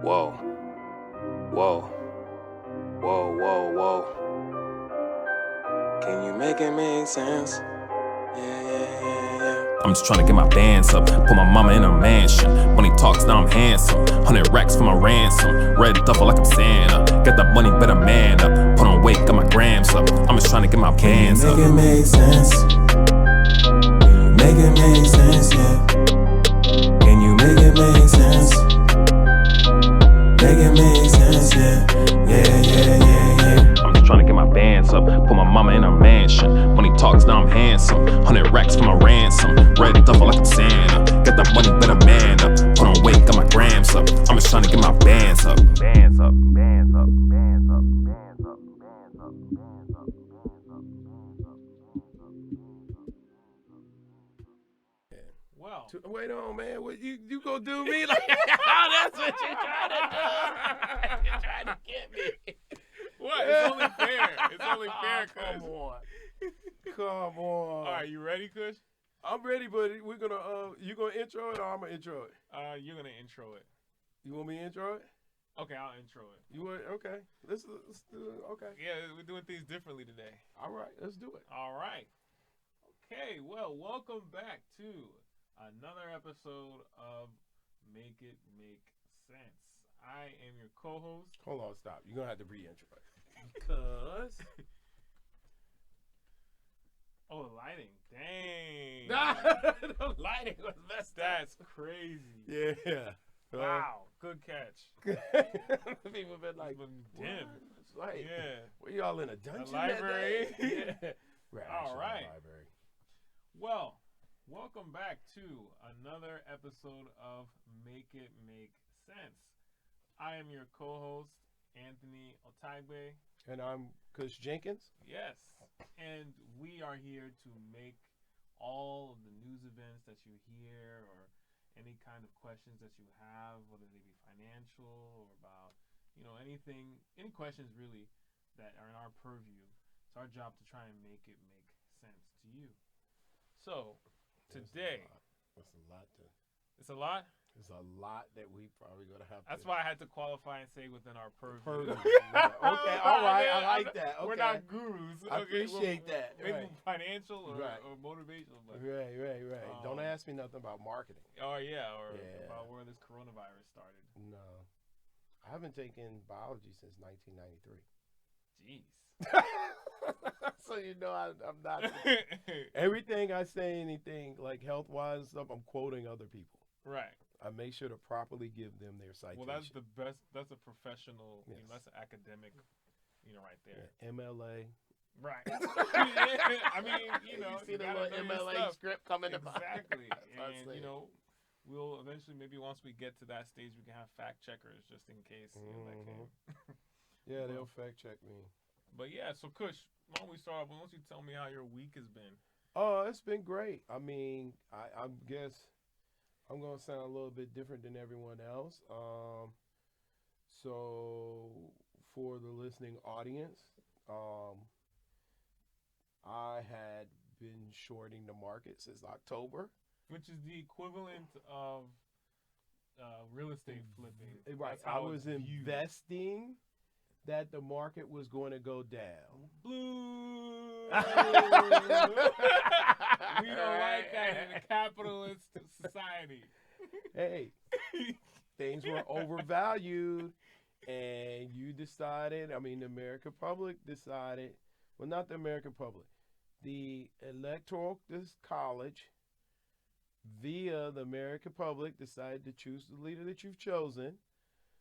Whoa, whoa, whoa, whoa, whoa. Can you make it make sense? Yeah. I'm just trying to get my bands up, put my mama in a mansion. Money talks, now I'm handsome. 100 racks for my ransom. Red duffel like I'm Santa. Got that money, better man up. Put on weight, got my grams up. I'm just trying to get my bands up. Make it make sense. Make it make sense, yeah. Can you make it make sense? Make it make sense, yeah. I'm just trying to get my bands up, put my mama in a mansion. Money talks, now I'm handsome. 100 racks for my ransom. Red duffel like I'm Santa. Got that money, better man up. Put on weight, got my grams up. I'm just trying to get my bands up. Bands up, bands up, bands up, bands up, bands up, bands up, Well, Wait on, man. What you gonna do me like? That's what you trying to do. You're trying to get me. what? It's only fair. It's only fair, Come cuz. on. Come on. All right, you ready, Kush? I'm ready, but we're gonna you gonna intro it or I'm gonna intro it? You're gonna intro it. You want me to intro it? Okay, I'll intro it. You want okay? Let's do it. Okay. Yeah, we're doing things differently today. All right. Let's do it. All right. Okay, well, welcome back to another episode of Make It Make Sense. I am your co-host. Hold on. Stop. You're gonna have to re-intro it. Because. Oh, the lighting. Dang. The lighting was messed up. That's crazy. Yeah. Wow. Good catch. People been like, It's been dim. "What?" It's like, Yeah. were y'all in a dungeon? library. That day? Yeah. We're All actually in right. the library. Well, welcome back to another episode of Make It Make Sense. I am your co-host, Anthony Otagbe. And I'm Kush Jenkins. Yes, and we are here to make all of the news events that you hear or any kind of questions that you have, whether they be financial or about, anything, any questions really that are in our purview. It's our job to try and make it make sense to you. So, today, That's a lot to. it's a lot. There's a lot that we probably gonna have. That's why I had to qualify and say within our purview. Okay, all right, I like that. Okay. We're not gurus. I Okay, appreciate that. Maybe Right. financial or, Right. or motivational, but Right. Don't Um, ask me nothing about marketing. or Yeah. about where this coronavirus started. No, I haven't taken biology since 1993. Jeez. So you know I'm not. Everything I say, anything like health-wise and stuff, I'm quoting other people. Right. I make sure to properly give them their citation. Well, that's the best. That's a professional. Yes. That's an academic. Right there. Yeah, MLA. Right. I mean, You see you the gotta little know your MLA stuff. script coming to Exactly. That's what I'm And saying. we'll eventually, maybe once we get to that stage, we can have fact checkers just in case that came. Yeah, they'll fact check me. But yeah, so Kush, why don't we start off? Why don't you tell me how your week has been? Oh, it's been great. I mean, I guess I'm gonna sound a little bit different than everyone else. So for the listening audience, I had been shorting the market since October. Which is the equivalent of real estate flipping. Right, That's I how was it's viewed. investing that the market was going to go down. Blue. We don't like that in a capitalist society. Hey, things were overvalued, and you decided, the American public decided, well, not the American public, the electoral college via the American public decided to choose the leader that you've chosen.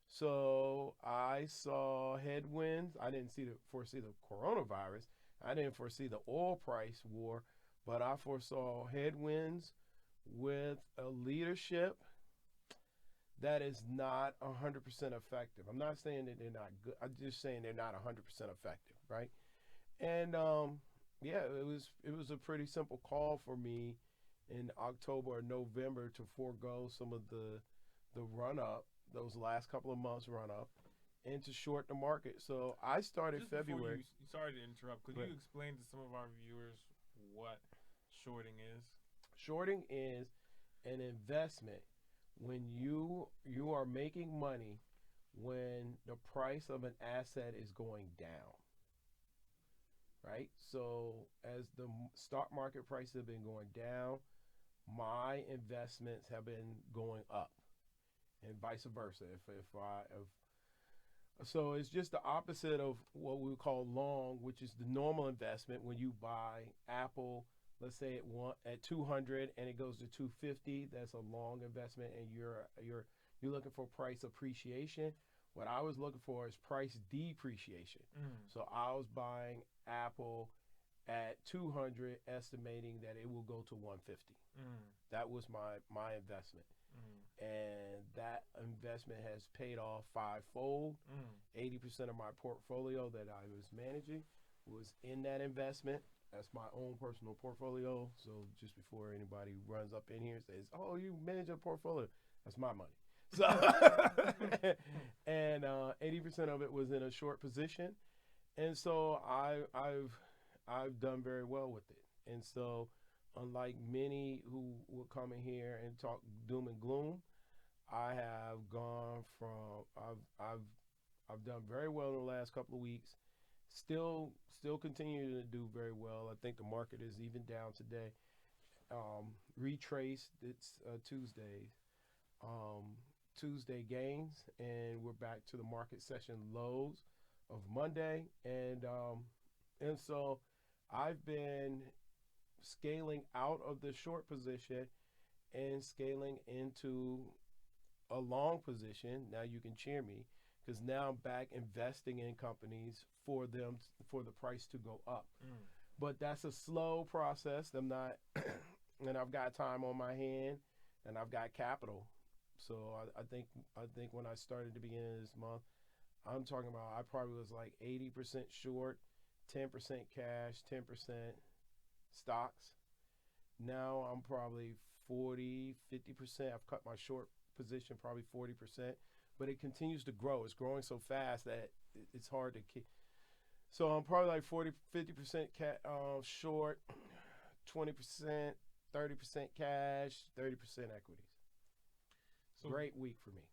So I saw headwinds. I didn't foresee the coronavirus. I didn't foresee the oil price war, but I foresaw headwinds with a leadership that is not 100% effective. I'm not saying that they're not good. I'm just saying they're not 100% effective, right? And yeah, it was a pretty simple call for me in October or November to forego some of the run up, those last couple of months run up, and to short the market. So I started Just before February. sorry to interrupt. Could Right. you explain to some of our viewers what shorting is? Shorting is an investment when you are making money when the price of an asset is going down, right? So as the stock market prices have been going down, my investments have been going up, and vice versa. So it's just the opposite of what we would call long, which is the normal investment. When you buy Apple, let's say at 200 and it goes to 250, that's a long investment, and you're looking for price appreciation. What I was looking for is price depreciation. So I was buying Apple at 200, estimating that it will go to 150. That was my investment. And that investment has paid off fivefold. 80% of my portfolio that I was managing was in that investment. That's my own personal portfolio. So just before anybody runs up in here and says, "Oh, you manage a portfolio," that's my money. So, and 80% of it was in a short position, and so I've done very well with it. And so, unlike many who will come in here and talk doom and gloom, I have gone from I've done very well in the last couple of weeks. Still continuing to do very well. I think the market is even down today. Retraced its Tuesday gains, and we're back to the market session lows of Monday, and so I've been scaling out of the short position and scaling into a long position. Now you can cheer me, because now I'm back investing in companies for the price to go up. But that's a slow process. I'm not, and I've got time on my hand, and I've got capital. So I think when I started at the beginning of this month, I'm talking about I probably was like 80% short, 10% cash, 10% stocks. Now I'm probably 40, 50%. I've cut my short position probably 40%, but it continues to grow. It's growing so fast that it's hard to keep. So I'm probably like 40, 50% short, 20%, 30% cash, 30% equities. So great week for me.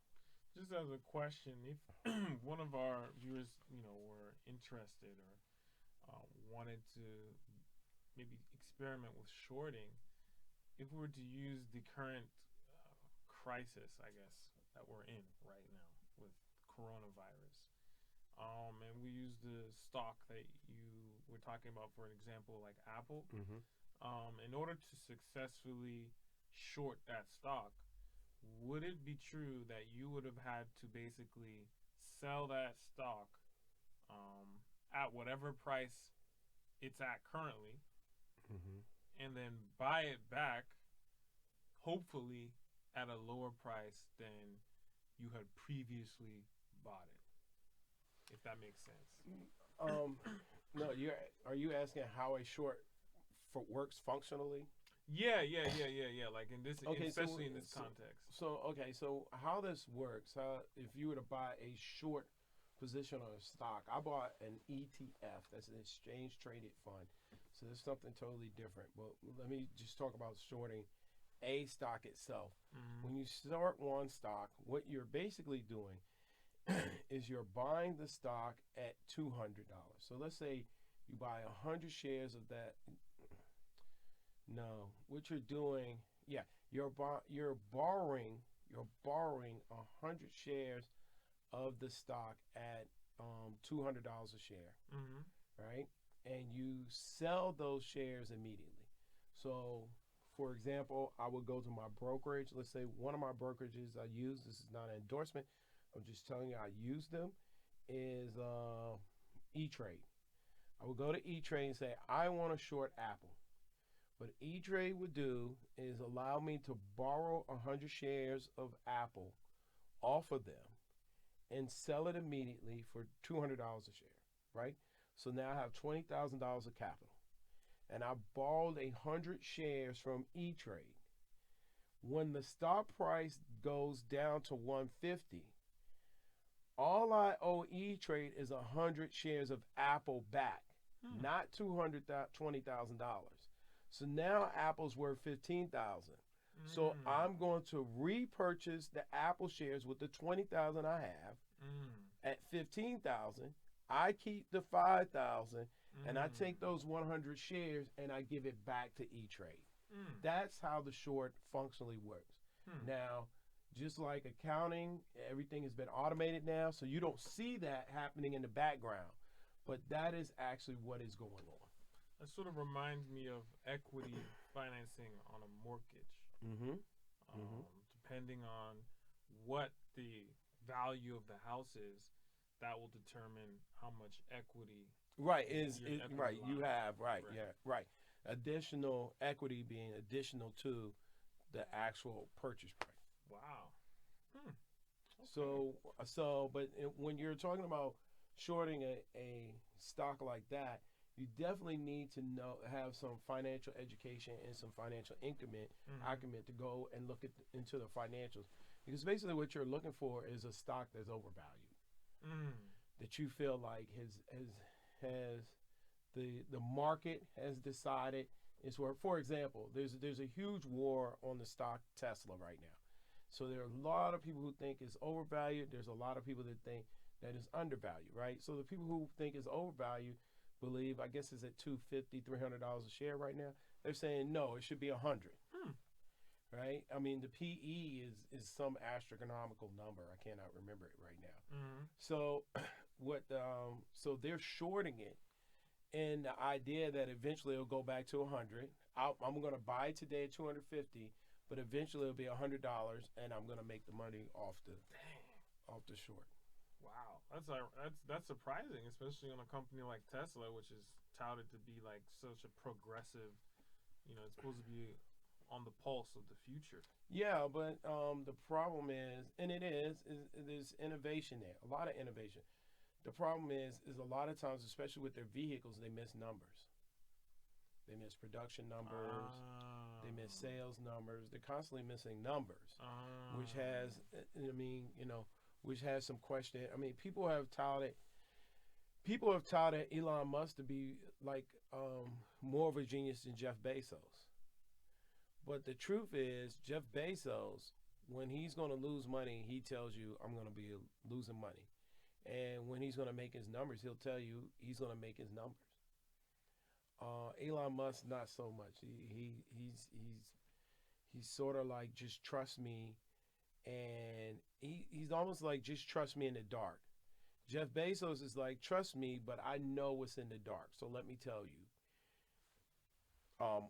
Just as a question, if one of our viewers, were interested or wanted to maybe experiment with shorting, if we were to use the current crisis, I guess, that we're in right now with coronavirus, and we use the stock that you were talking about, for an example, like Apple, in order to successfully short that stock, would it be true that you would have had to basically sell that stock at whatever price it's at currently, and then buy it back, hopefully at a lower price than you had previously bought it, if that makes sense? No, are you asking how a short works functionally? Yeah. Like in this, especially in this context. So how this works? If you were to buy a short position on a stock, I bought an ETF. That's an exchange traded fund. So there's something totally different. But let me just talk about shorting a stock itself. When you short one stock, what you're basically doing is you're buying the stock at $200. So let's say you buy 100 shares of that. No, what you're doing, you're borrowing 100 shares of the stock at $200 a share, right? And you sell those shares immediately. So, for example, I would go to my brokerage. Let's say one of my brokerages I use, this is not an endorsement, I'm just telling you I use them, is E-Trade. I would go to E-Trade and say, I want to short Apple. What E-Trade would do is allow me to borrow 100 shares of Apple off of them and sell it immediately for $200 a share, right? So now I have $20,000 of capital. And I borrowed 100 shares from E-Trade. When the stock price goes down to 150, all I owe E-Trade is 100 shares of Apple back, not $20,000. So now Apple's worth $15,000. So I'm going to repurchase the Apple shares with the 20,000 I have at 15,000. I keep the 5,000, and I take those 100 shares and I give it back to E-Trade. That's how the short functionally works. Now, just like accounting, everything has been automated now, so you don't see that happening in the background. But that is actually what is going on. That sort of reminds me of equity financing on a mortgage. Depending on what the value of the house is, that will determine how much equity. Right, equity you have, Right. yeah, right. Additional equity being additional to the actual purchase price. Wow. But when you're talking about shorting a stock like that, you definitely need to have some financial education and some financial acumen to go and look into the financials, because basically what you're looking for is a stock that's overvalued, that you feel like has the market has decided is where. For example, there's a huge war on the stock Tesla right now. So there are a lot of people who think it's overvalued. There's a lot of people that think that it's undervalued, right? So the people who think it's overvalued believe, I guess it's at $250, $300 a share right now. They're saying no, it should be 100, right? I mean, the PE is some astronomical number. I cannot remember it right now. So so they're shorting it, and the idea that eventually it'll go back to 100. I'm going to buy it today at 250, but eventually it'll be $100, and I'm going to make the money off the short. Wow, that's surprising, especially on a company like Tesla, which is touted to be like such a progressive. It's supposed to be on the pulse of the future. Yeah, but the problem is, and there's innovation there, a lot of innovation. The problem is a lot of times, especially with their vehicles, they miss numbers. They miss production numbers. They miss sales numbers. They're constantly missing numbers, which has, which has some question. I mean, people have touted Elon Musk to be like more of a genius than Jeff Bezos. But the truth is, Jeff Bezos, when he's going to lose money, he tells you, I'm going to be losing money. And when he's going to make his numbers, he'll tell you he's going to make his numbers. Elon Musk, not so much. He's sort of like, just trust me. And he's almost like, just trust me in the dark. Jeff Bezos is like, trust me, but I know what's in the dark. So let me tell you.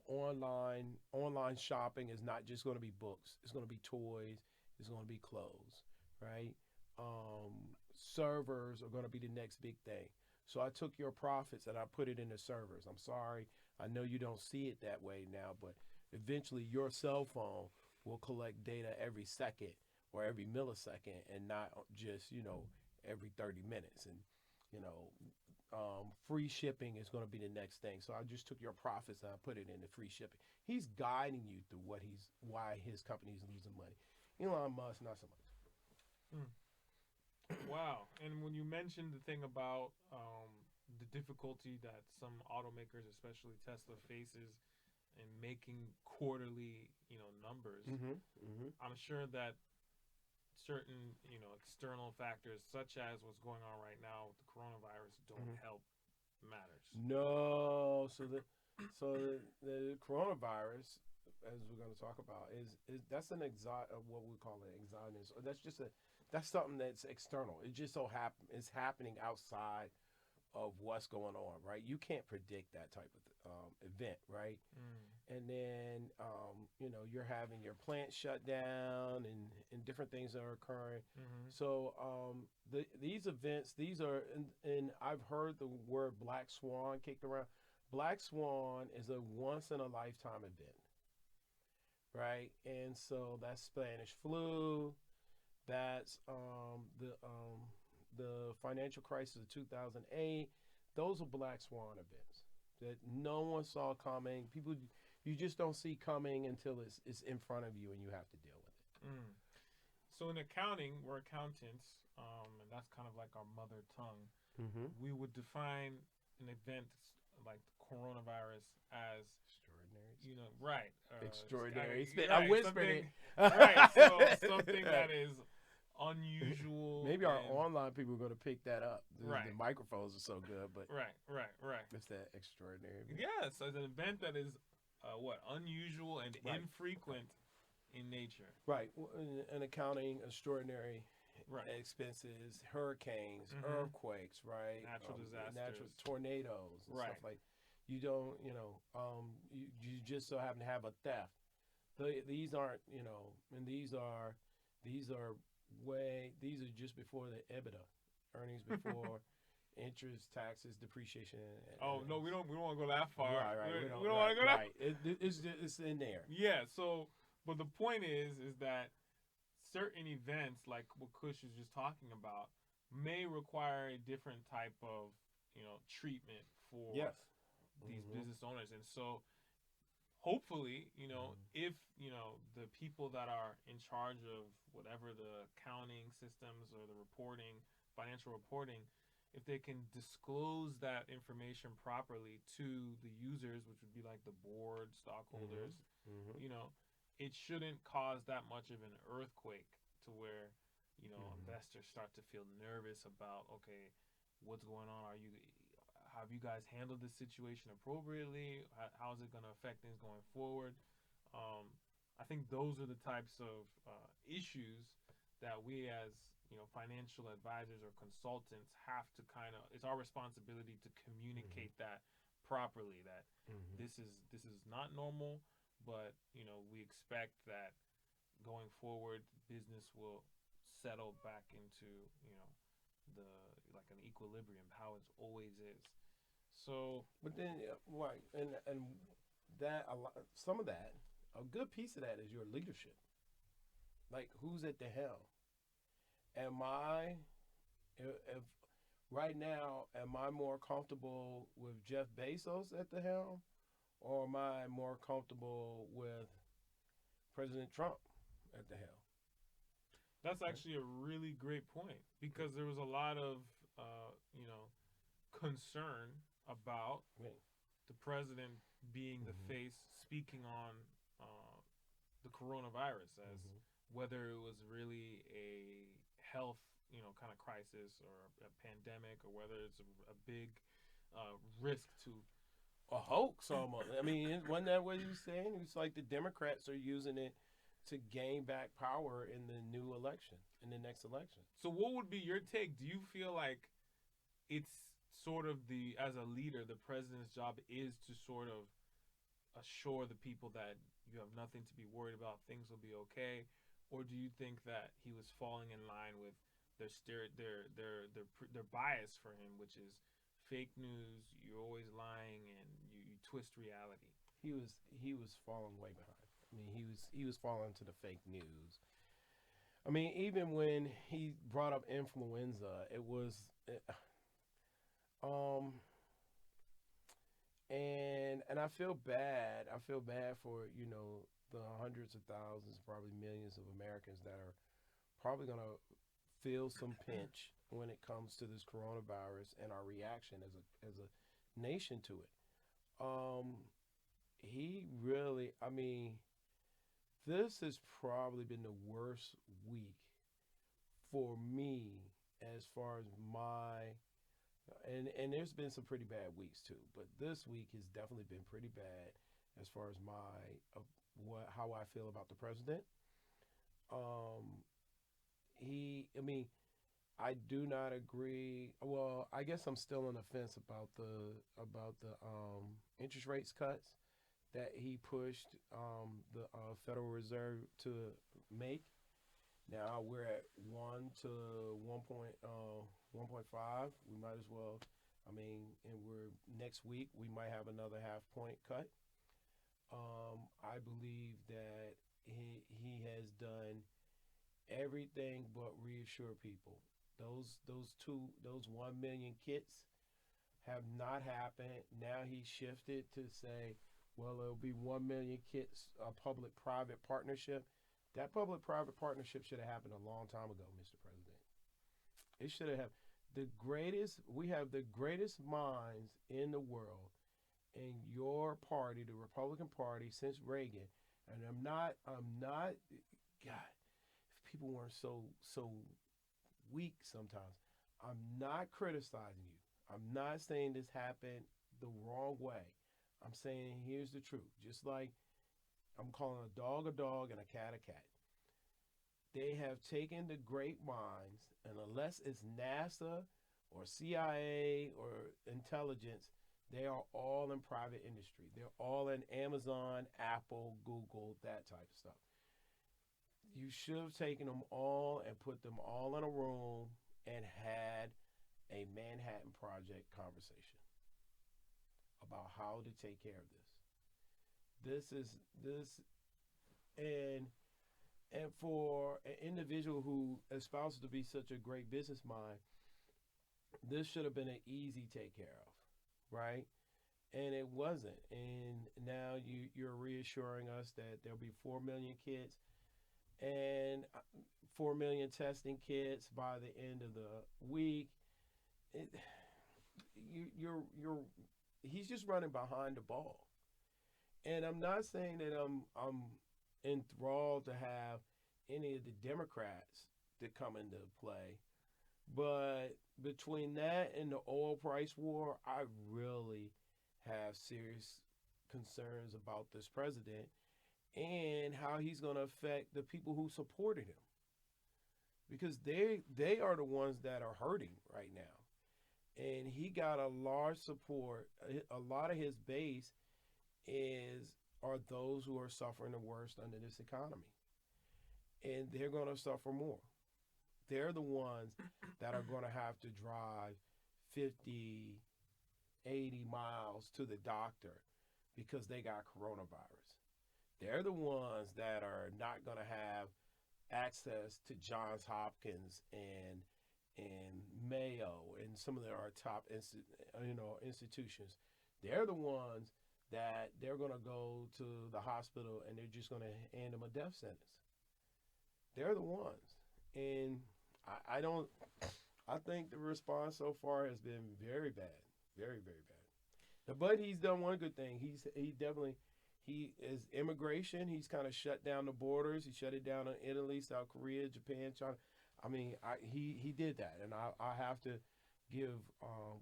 Online shopping is not just going to be books. It's going to be toys. It's going to be clothes, right? Servers are going to be the next big thing. So I took your profits and I put it in the servers. I'm sorry. I know you don't see it that way now, but eventually your cell phone will collect data every second or every millisecond, and not just, every 30 minutes. And, free shipping is going to be the next thing. So I just took your profits and I put it into free shipping. He's guiding you through why his company is losing money. Elon Musk, not so much. Wow. And when you mentioned the thing about the difficulty that some automakers, especially Tesla, faces in making quarterly, numbers, I'm sure that certain, external factors such as what's going on right now with the coronavirus don't help matters. No. So the coronavirus, as we're going to talk about, is that's what we call an exogenous. Or that's something that's external. It just so it's happening outside of what's going on, right? You can't predict that type of event, right? And then you're having your plant shut down, and different things that are occurring. So these events, and I've heard the word Black Swan kicked around. Black Swan is a once in a lifetime event, right? And so that's Spanish flu, that's the financial crisis of 2008. Those are Black Swan events that no one saw coming. People, you just don't see coming until it's in front of you and you have to deal with it. So in accounting, we're accountants, and that's kind of like our mother tongue. We would define an event like the coronavirus as extraordinary. You know, right? Extraordinary. Right, I'm whispering something- it. Right. So something that is unusual. Maybe our and- online people are going to pick that up. The Right. microphones are so good, but Right. it's that extraordinary. Yes, as an event that is unusual and Right. infrequent in nature. Right. And accounting extraordinary Right. expenses, hurricanes, Mhm. earthquakes, right? Natural disasters. natural tornadoes, and Right. stuff like. You don't, you just so happen to have a theft. These aren't, and these are just before the EBITDA, earnings before interest, taxes, depreciation. Oh no, we don't want to go that far. Right. We don't want to go that. Right. It's in there. Yeah. So, but the point is that certain events, like what Kush is just talking about, may require a different type of treatment for Yes. these Mhm. business owners, and so hopefully, if the people that are in charge of whatever the accounting systems or the reporting, financial reporting, if they can disclose that information properly to the users, which would be like the board, stockholders, Mhm. it shouldn't cause that much of an earthquake to where Mhm. investors start to feel nervous about, okay, what's going on? Have you guys handled this situation appropriately? How is it going to affect things going forward? I think those are the types of issues that we as financial advisors or consultants have to it's our responsibility to communicate that properly, that Mhm. this is not normal, but we expect that going forward business will settle back into the like an equilibrium, how it always is. So But then, right, and that some of that, a good piece of that is your leadership. Like, who's at the helm? If right now, am I more comfortable with Jeff Bezos at the helm, or am I more comfortable with President Trump at the helm? that's actually a really great point, because there was a lot of concern about Right. the president being the Mhm. face, speaking on the coronavirus as Mhm. whether it was really a health kind of crisis or a pandemic, or whether it's a big risk to A hoax almost. I mean, wasn't that what he was saying? It's like the Democrats are using it to gain back power in the new election, in the next election. So what would be your take? Do you feel like it's sort of as a leader, the president's job is to sort of assure the people that you have nothing to be worried about, things will be okay? Or do you think that he was falling in line with their bias for him, which is fake news, you're always lying, and you twist reality? He was falling way behind. I mean, he was falling to the fake news. I mean, even when he brought up influenza, it was, and I feel bad. I feel bad for the hundreds of thousands, probably millions of Americans that are probably gonna feel some pinch when it comes to this coronavirus and our reaction as a nation to it. He really, I mean, this has probably been the worst week for me as far as and there's been some pretty bad weeks too, but this week has definitely been pretty bad as far as how I feel about the president. I do not agree. Well, I guess I'm still on the fence about the interest rates cuts that he pushed the Federal Reserve to make. Now we're at 1 to 1.5. We might as well. I mean, and next week we might have another half point cut. I believe that he has done everything but reassure people. Those 1 million kits have not happened. Now he shifted to say, well, it'll be 1 million kits, a public-private partnership. That public-private partnership should have happened a long time ago, Mr. President. It should have. We have the greatest minds in the world, and your party, the Republican Party, since Reagan, and I'm not, God, if people weren't so weak sometimes, I'm not criticizing you. I'm not saying this happened the wrong way. I'm saying here's the truth. Just like I'm calling a dog and a cat. They have taken the great minds, and unless it's NASA or CIA or intelligence, they are all in private industry. They're all in Amazon, Apple, Google, that type of stuff. You should have taken them all and put them all in a room and had a Manhattan Project conversation about how to take care of this. And for an individual who espouses to be such a great business mind, this should have been an easy take care of, right? And it wasn't. And now you're reassuring us that there'll be 4 million kids and 4 million testing kits by the end of the week. He's just running behind the ball. And I'm not saying that I'm enthralled to have any of the Democrats to come into play, but between that and the oil price war, I really have serious concerns about this president and how he's going to affect the people who supported him, because they are the ones that are hurting right now. And he got a large support. A lot of his base are those who are suffering the worst under this economy. And they're going to suffer more. They're the ones that are going to have to drive 50, 80 miles to the doctor because they got coronavirus. They're the ones that are not going to have access to Johns Hopkins and Mayo and some of our top institutions. They're the ones that they're going to go to the hospital and they're just going to hand them a death sentence. They're the ones. And I think the response so far has been very bad. Very, very bad. But he's done one good thing. He is immigration. He's kind of shut down the borders. He shut it down in Italy, South Korea, Japan, China. I mean, he did that, and I have to give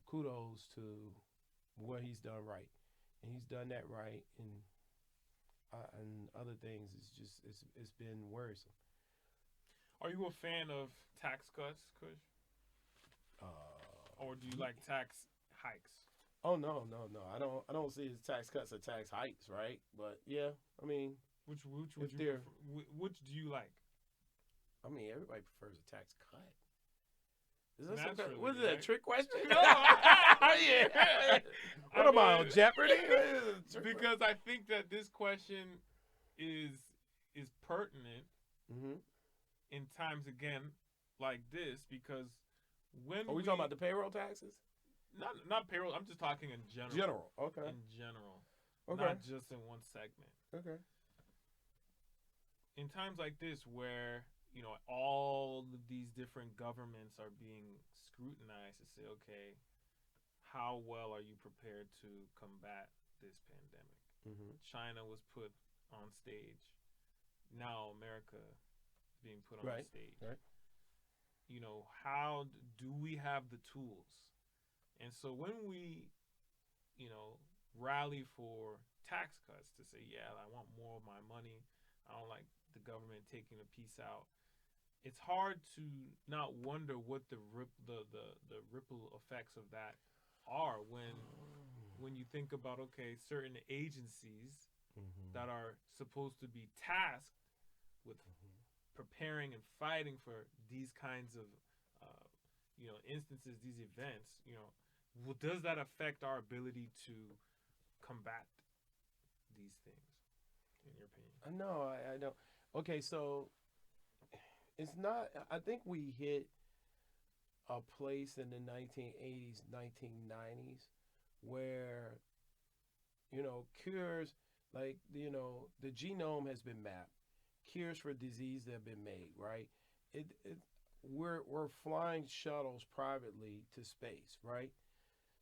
kudos to what he's done right, and he's done that right, and other things. It's been worrisome. Are you a fan of tax cuts, Kush? Or do you like tax hikes? Oh no! I don't see it as tax cuts or tax hikes, right? But yeah, I mean, which do you like? I mean, everybody prefers a tax cut. Is that Naturally, what is that, a trick question? No. Yeah. What am I on Jeopardy? Because I think that this question is pertinent in times again like this, because when are we talking about the payroll taxes? Not payroll. I'm just talking in general. General, okay. In general, okay. Not just in one segment. Okay. In times like this, where all of these different governments are being scrutinized to say, okay, how well are you prepared to combat this pandemic? Mm-hmm. China was put on stage. Now America is being put on stage. Right. How do we have the tools? And so when we, rally for tax cuts to say, yeah, I want more of my money, I don't like the government taking a piece out, it's hard to not wonder what the ripple effects of that are when you think about, okay, certain agencies that are supposed to be tasked with preparing and fighting for these kinds of instances, these events, does that affect our ability to combat these things, in your opinion? No, I don't. Okay, so it's not, I think we hit a place in the 1980s, 1990s where, cures, like, the genome has been mapped. Cures for disease have been made, right? We're flying shuttles privately to space, right?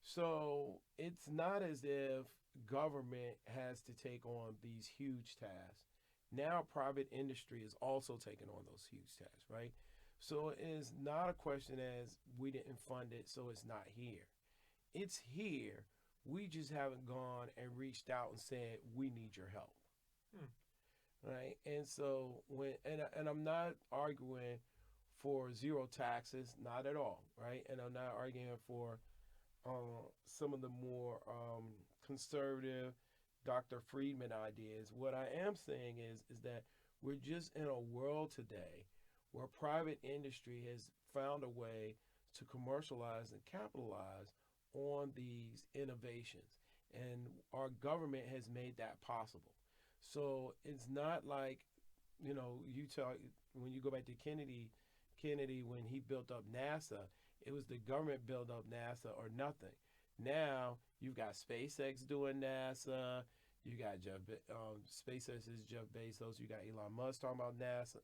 So it's not as if government has to take on these huge tasks. Now private industry is also taking on those huge tasks, right? So it's not a question as we didn't fund it, so it's not here. It's here. We just haven't gone and reached out and said we need your help, Hmm. right? And so and I'm not arguing for zero taxes, not at all, right? And I'm not arguing for some of the more conservative Dr. Friedman ideas. What I am saying is that we're just in a world today where private industry has found a way to commercialize and capitalize on these innovations, and our government has made that possible. So it's not like, you talk when you go back to Kennedy when he built up NASA, it was the government built up NASA or nothing. Now you've got SpaceX doing NASA. You got SpaceX is Jeff Bezos. You got Elon Musk talking about NASA.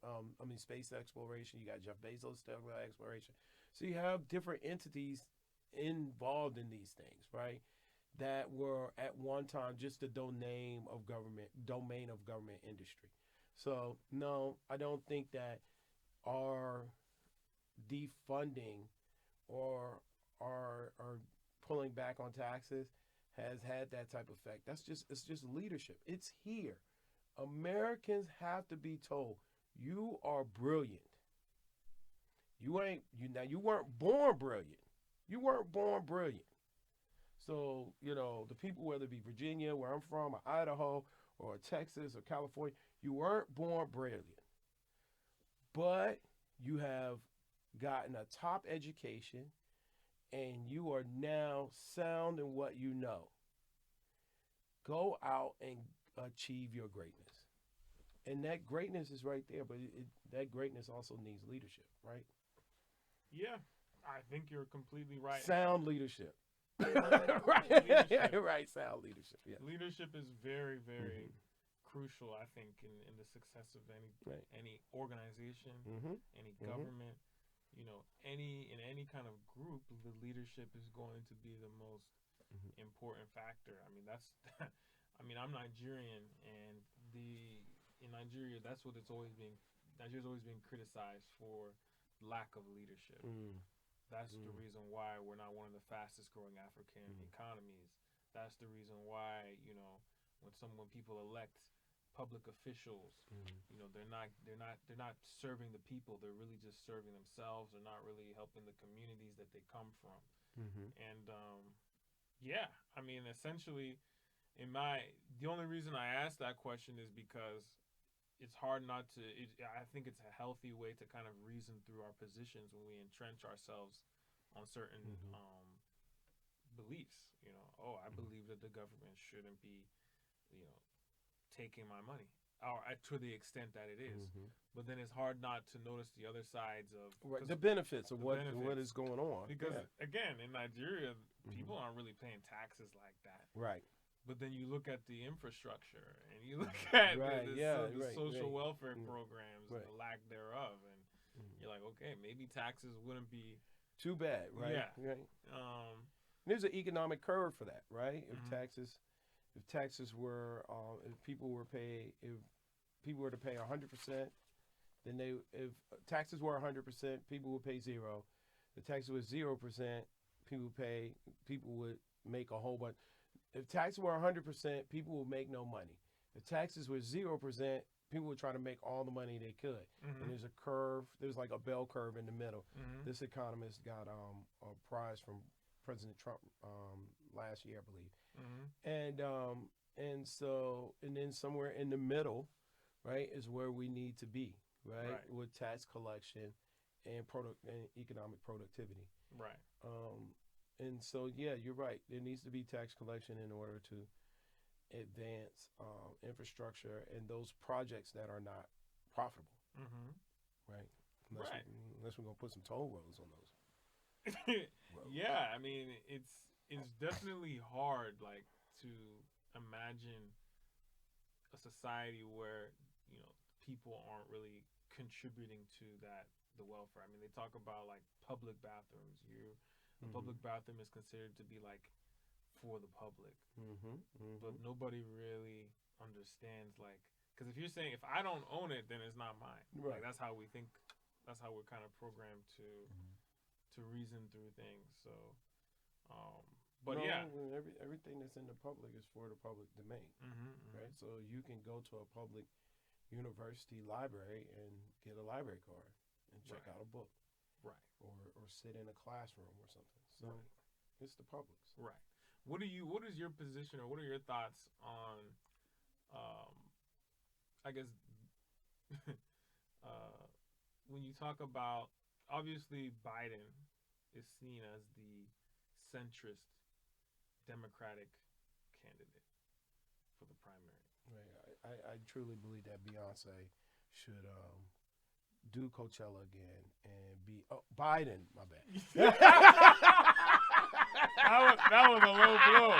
Space exploration. You got Jeff Bezos talking about exploration. So you have different entities involved in these things, right? That were at one time just the domain of government industry. So no, I don't think that our defunding or our pulling back on taxes has had that type of effect. It's just leadership. It's here. Americans have to be told you are brilliant. You weren't born brilliant. You weren't born brilliant. So, the people, whether it be Virginia, where I'm from, or Idaho, or Texas, or California, you weren't born brilliant. But you have gotten a top education, and you are now sound in what you know. Go out and achieve your greatness. And that greatness is right there, but that greatness also needs leadership, right? Yeah, I think you're completely right. Sound leadership. Right. Leadership. Right, sound leadership. Yeah. Leadership is very, very crucial, I think, in the success of any organization, any government. In any kind of group, the leadership is going to be the most important factor. I mean, I'm Nigerian, and in Nigeria, that's what Nigeria's always been criticized for lack of leadership. That's the reason why we're not one of the fastest growing African economies. That's the reason why, when people elect public officials, they're not serving the people. They're really just serving themselves. They're not really helping the communities that they come from. And essentially, the only reason I asked that question is because it's hard not to. I think it's a healthy way to kind of reason through our positions when we entrench ourselves on certain beliefs. I believe that the government shouldn't be, taking my money, or to the extent that it is. But then it's hard not to notice the other sides of the benefits of what is going on. Because again, in Nigeria, people aren't really paying taxes like that. Right. But then you look at the infrastructure, and you look at the social welfare programs, and the lack thereof, and you're like, okay, maybe taxes wouldn't be too bad, right? Yeah. Right. There's an economic curve for that, right? If taxes were, if people were to pay 100%, then if taxes were 100%, people would pay zero. If taxes were 0%, people would make a whole bunch. If taxes were 100%, people would make no money. If taxes were 0%, people would try to make all the money they could. And there's a curve. There's like a bell curve in the middle. This economist got a prize from President Trump last year, I believe. And then somewhere in the middle, right, is where we need to be, right? With tax collection and economic productivity. Right. And so, yeah, you're right. There needs to be tax collection in order to advance infrastructure and those projects that are not profitable, right? Unless we're gonna put some toll roads on those. Yeah, I mean, it's definitely hard, like, to imagine a society where people aren't really contributing to the welfare. I mean, they talk about like public bathrooms. a public bathroom is considered to be like for the public, but nobody really understands like, because if you're saying if I don't own it, then it's not mine. Right. Like that's how we think. That's how we're kind of programmed to reason through things. So, but No, yeah, everything that's in the public is for the public domain, right? So you can go to a public university library and get a library card and check out a book, right, or sit in a classroom or something. So it's the public's. right. What is your position, or what are your thoughts on, I guess, when you talk about, obviously Biden is seen as the centrist Democratic candidate for the primary. Right. I truly believe that Beyonce should do Coachella again and be Biden. My bad. that was a low blow.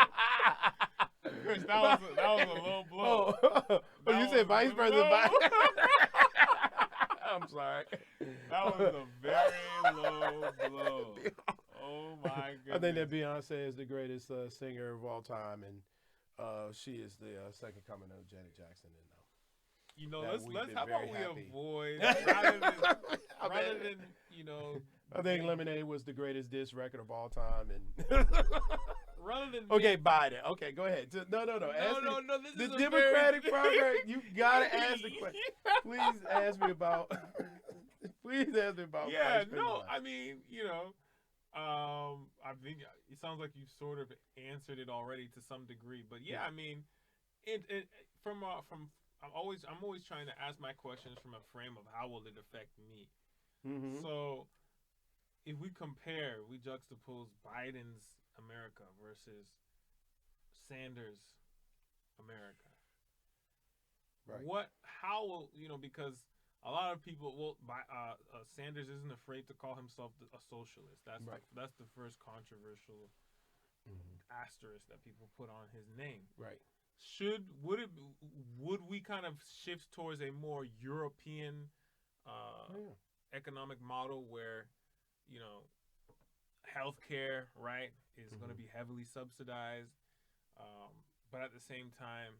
Chris, that was a low blow. Oh, you said Vice President Biden. I'm sorry. That was a very low blow. Oh my goodness. I think that Beyonce is the greatest singer of all time, and she is the second coming of Janet Jackson. And you know, that let's we've how been about very we happy. avoid rather than you know. I think Lemonade was the greatest diss record of all time, and rather than okay, Biden. Okay, go ahead. No. No, this The is Democratic Progress. You gotta ask the question. Please ask me about. Please ask me about. Yeah, Vice no, President. I mean, you know, I think it sounds like you've sort of answered it already to some degree, but yeah, I mean, it from I'm always trying to ask my questions from a frame of how will it affect me. Mm-hmm. So, if we juxtapose Biden's America versus Sanders' America. Right. How will, because a lot of people, Sanders isn't afraid to call himself a socialist. That's Right. That's the first controversial asterisk that people put on his name. Right. Would we kind of shift towards a more European economic model where, healthcare, right, is going to be heavily subsidized, but at the same time,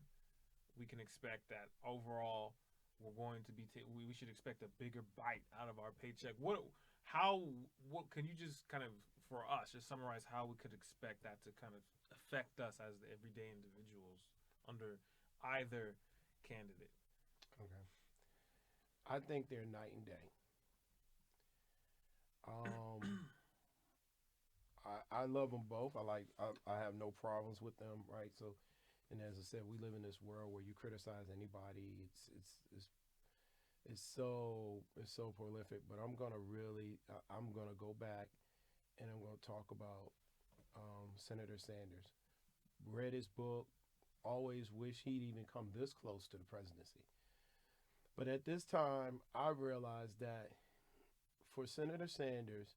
we can expect that overall we're going to be we should expect a bigger bite out of our paycheck. What can you just kind of, for us, just summarize how we could expect that to kind of affect us as the everyday individuals under either candidate? Okay. I think they're night and day. I love them both. I have no problems with them, right? So, and as I said, we live in this world where you criticize anybody. It's so prolific. But I'm gonna go back, and I'm gonna talk about Senator Sanders. Read his book. Always wish he'd even come this close to the presidency. But at this time, I realized that for Senator Sanders,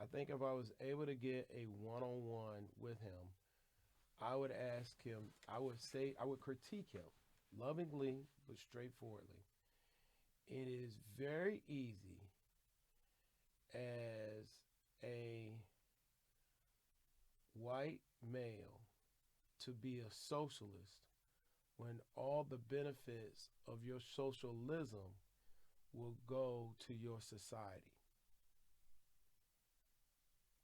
I think if I was able to get a one-on-one with him, I would ask him, I would critique him lovingly but straightforwardly. It is very easy as a white male to be a socialist when all the benefits of your socialism will go to your society.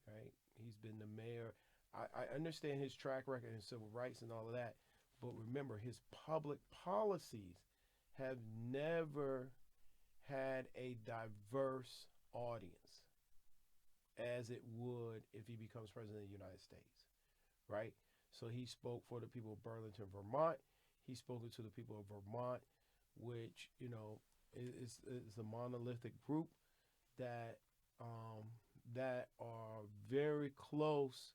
Right? He's been the mayor. I understand his track record in civil rights and all of that, but remember, his public policies have never had a diverse audience as it would if he becomes president of the United States, right? So he spoke for the people of Burlington, Vermont. He spoke to the people of Vermont, which, is a monolithic group that are very close.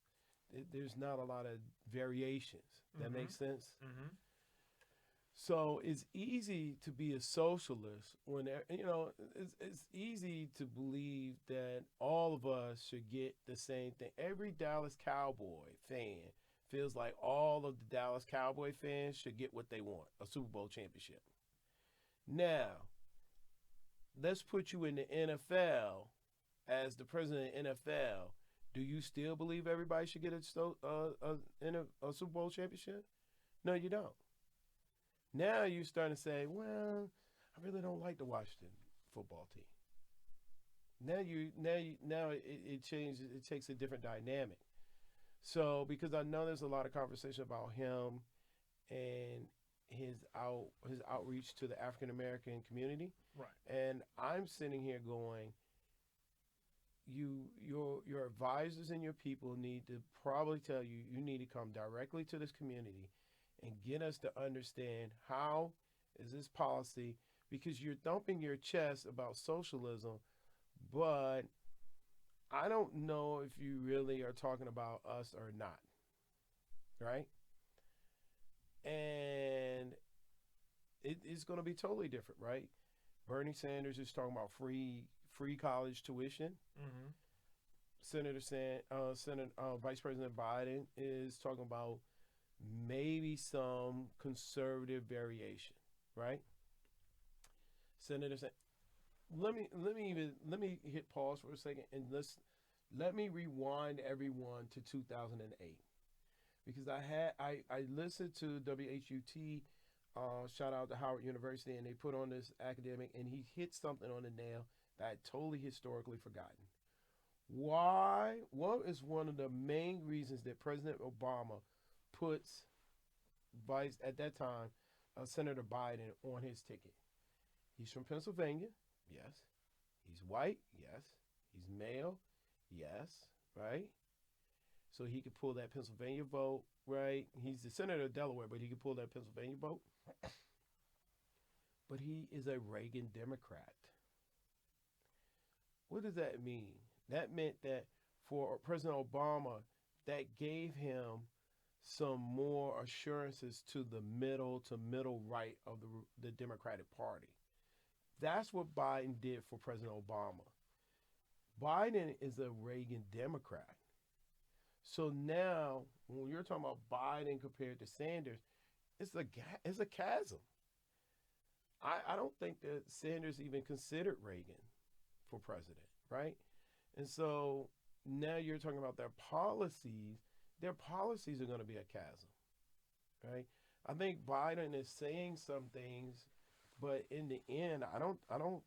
There's not a lot of variations. That makes sense? Mm-hmm. So it's easy to be a socialist when, it's easy to believe that all of us should get the same thing. Every Dallas Cowboy fan feels like all of the Dallas Cowboy fans should get what they want, a Super Bowl championship. Now, let's put you in the NFL as the president of the NFL, Do you still believe everybody should get a Super Bowl championship? No, you don't. Now you're starting to say, well, I really don't like the Washington football team. Now it changes. It takes a different dynamic. So because I know there's a lot of conversation about him and his outreach to the African American community, Right. and I'm sitting here going, your advisors and your people need to probably tell you need to come directly to this community and get us to understand how is this policy, because you're thumping your chest about socialism, but I don't know if you really are talking about us or not, right? And it's going to be totally different, right? Bernie Sanders is talking about free college tuition. Mm-hmm. Vice President Biden is talking about maybe some conservative variation, right? Senator Sanders. Let me hit pause for a second and let me rewind everyone to 2008, because I listened to WHUT, shout out to Howard University, and they put on this academic, and he hit something on the nail that I totally historically forgotten. What is one of the main reasons that President Obama puts at that time, Senator Biden on his ticket? He's from Pennsylvania, yes. He's white, yes. He's male, yes, right? So he could pull that Pennsylvania vote, right? He's the senator of Delaware, but he could pull that Pennsylvania vote. But he is a Reagan Democrat. What does that mean? That meant that for President Obama, that gave him some more assurances to the middle right of the Democratic Party. That's what Biden did for President Obama. Biden is a Reagan Democrat. So now, when you're talking about Biden compared to Sanders, it's a chasm. I don't think that Sanders even considered Reagan for president, right? And so now you're talking about their policies. Their policies are going to be a chasm, right? I think Biden is saying some things, but in the end, I don't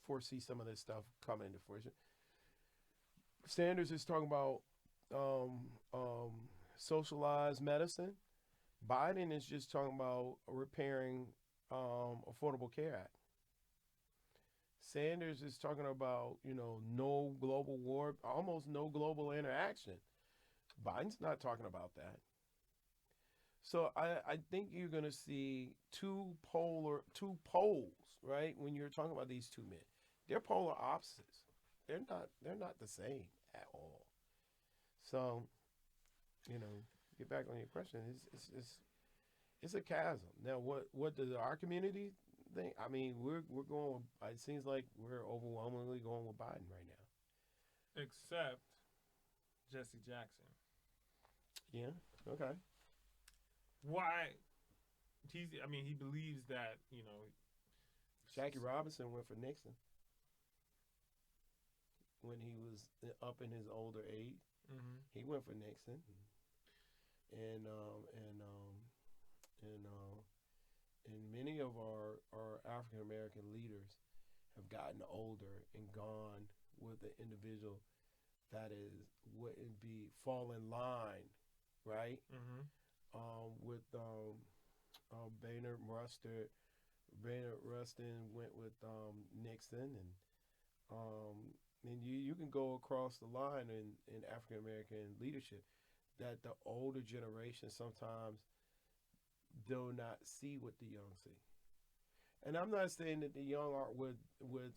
foresee some of this stuff coming into fruition. Sanders is talking about socialized medicine. Biden is just talking about repairing Affordable Care Act. Sanders is talking about, no global war, almost no global interaction. Biden's not talking about that. So I think you're going to see two poles, right? When you're talking about these two men, they're polar opposites. They're not the same at all. So, get back on your question. It's a chasm. Now, what does our community think? I mean, we're going. It seems like we're overwhelmingly going with Biden right now. Except Jesse Jackson. Yeah. Okay. Why? He believes that Jackie Robinson went for Nixon when he was up in his older age. Mm-hmm. He went for Nixon, and many of our African American leaders have gotten older and gone with an individual that wouldn't fall in line, right? Mm-hmm. With Baynard Rustin went with Nixon, and you can go across the line in African American leadership that the older generation sometimes do not see what the young see. And I'm not saying that the young are with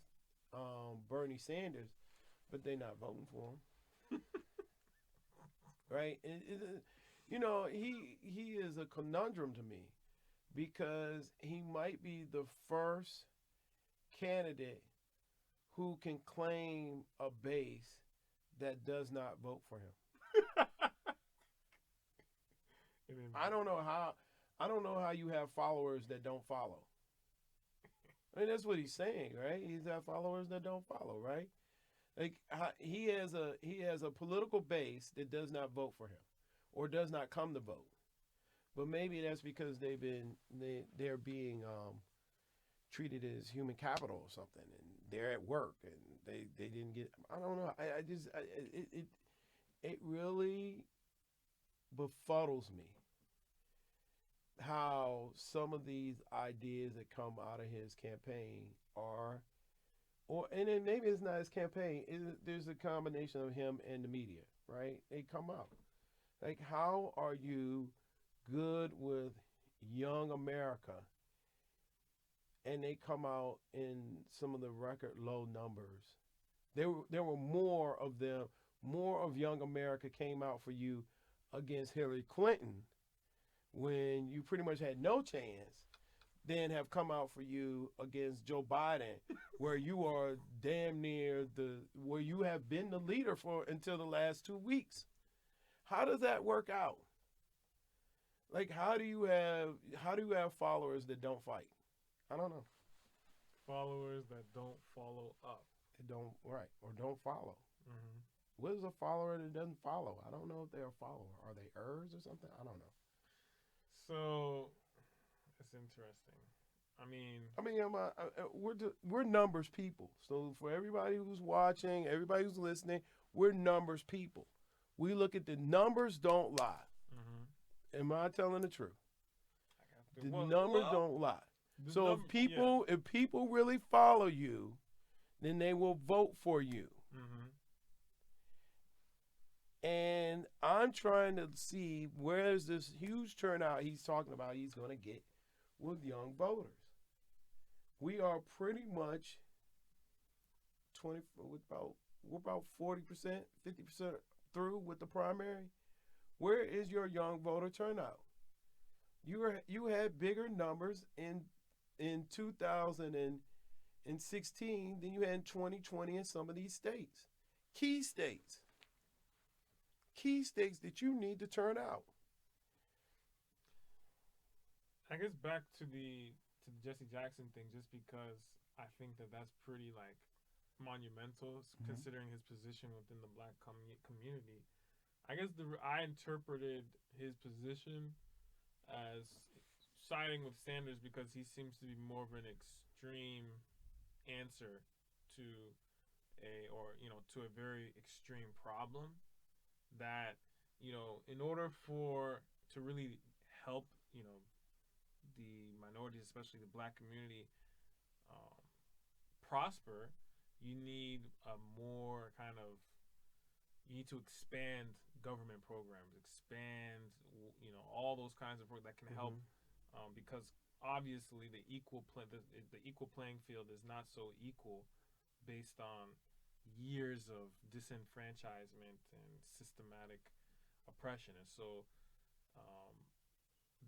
Bernie Sanders, but they're not voting for him. Right? He is a conundrum to me, because he might be the first candidate who can claim a base that does not vote for him. I don't know how you have followers that don't follow. I mean, that's what he's saying, right? He's got followers that don't follow, right? Like he has a political base that does not vote for him, or does not come to vote. But maybe that's because they're being treated as human capital or something, and they're at work and they didn't get. I don't know. It really befuddles me how some of these ideas that come out of his campaign are, or and then maybe it's not his campaign. There's a combination of him and the media, right? They come out like, how are you good with young America, and they come out in some of the record low numbers? There were more of them, more of young America came out for you against Hillary Clinton when you pretty much had no chance, than have come out for you against Joe Biden, where you are damn near where you have been the leader for until the last 2 weeks. How does that work out? Like, how do you have followers that don't fight? I don't know. Followers that don't follow up. They don't, right, or don't follow. Mm-hmm. What is a follower that doesn't follow? I don't know if they're a follower. Are they or something? I don't know. So it's interesting. I mean, we're numbers people. So for everybody who's watching, everybody who's listening, we're numbers people. We look at the numbers, don't lie. mm-hmm. Am I telling the truth? The Well, numbers don't lie. the So if people really follow you, then they will vote for you. Mm-hmm. And I'm trying to see where's this huge turnout he's talking about he's going to get with young voters. We are pretty much we're about 40%, 50% through with the primary. Where is your young voter turnout? You had bigger numbers in 2016 than you had in 2020 in some of these states. Key states that you need to turn out. I guess back to the Jesse Jackson thing, just because I think that's pretty like monumental, Mm-hmm. considering his position within the black community. I guess I interpreted his position as siding with Sanders because he seems to be more of an extreme answer to to a very extreme problem that, in order to really help, the minorities, especially the black community, prosper, you need you need to expand government programs, expand, all those kinds of programs that can help, because obviously the equal playing field is not so equal based on years of disenfranchisement and systematic oppression. And so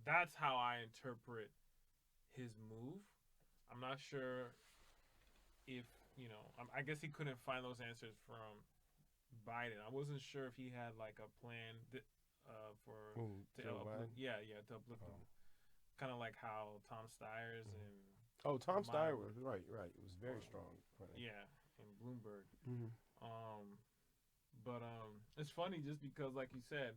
that's how I interpret his move. I'm not sure if, I guess he couldn't find those answers from Biden. I wasn't sure if he had like a plan to uplift, to uplift him. Kind of like how Tom Steyer's and Tom Steyer was right. It was very strong. Yeah, and Bloomberg. Mm-hmm. But it's funny just because, like you said,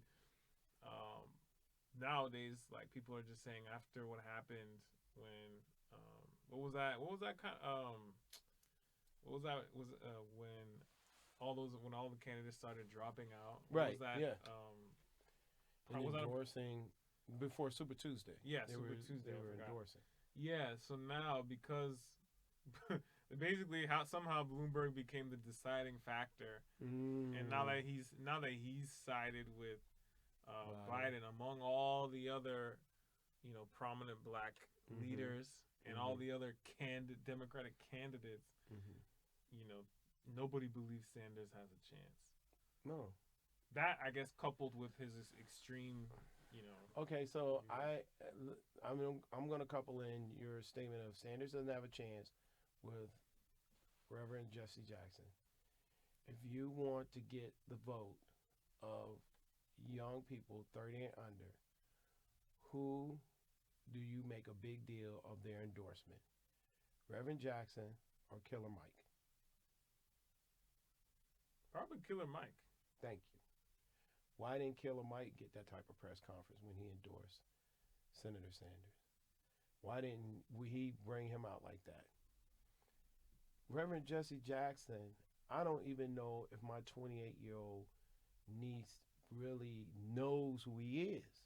nowadays, like, people are just saying after what happened when when all the candidates started dropping out. Right. Was that, yeah. Was that endorsing before Super Tuesday. Yeah, Super Tuesday. They were endorsing. Yeah. So now, because basically somehow Bloomberg became the deciding factor, and now that he's sided with Biden among all the other prominent black leaders and all the other Democratic candidates, nobody believes Sanders has a chance. No. That, I guess, coupled with his extreme, Okay, so I'm going to couple in your statement of Sanders doesn't have a chance with Reverend Jesse Jackson. If you want to get the vote of young people 30 and under, who do you make a big deal of their endorsement? Reverend Jackson or Killer Mike? Probably Killer Mike. Thank you. Why didn't Killer Mike get that type of press conference when he endorsed Senator Sanders? Why didn't he bring him out like that? Reverend Jesse Jackson, I don't even know if my 28-year-old niece really knows who he is.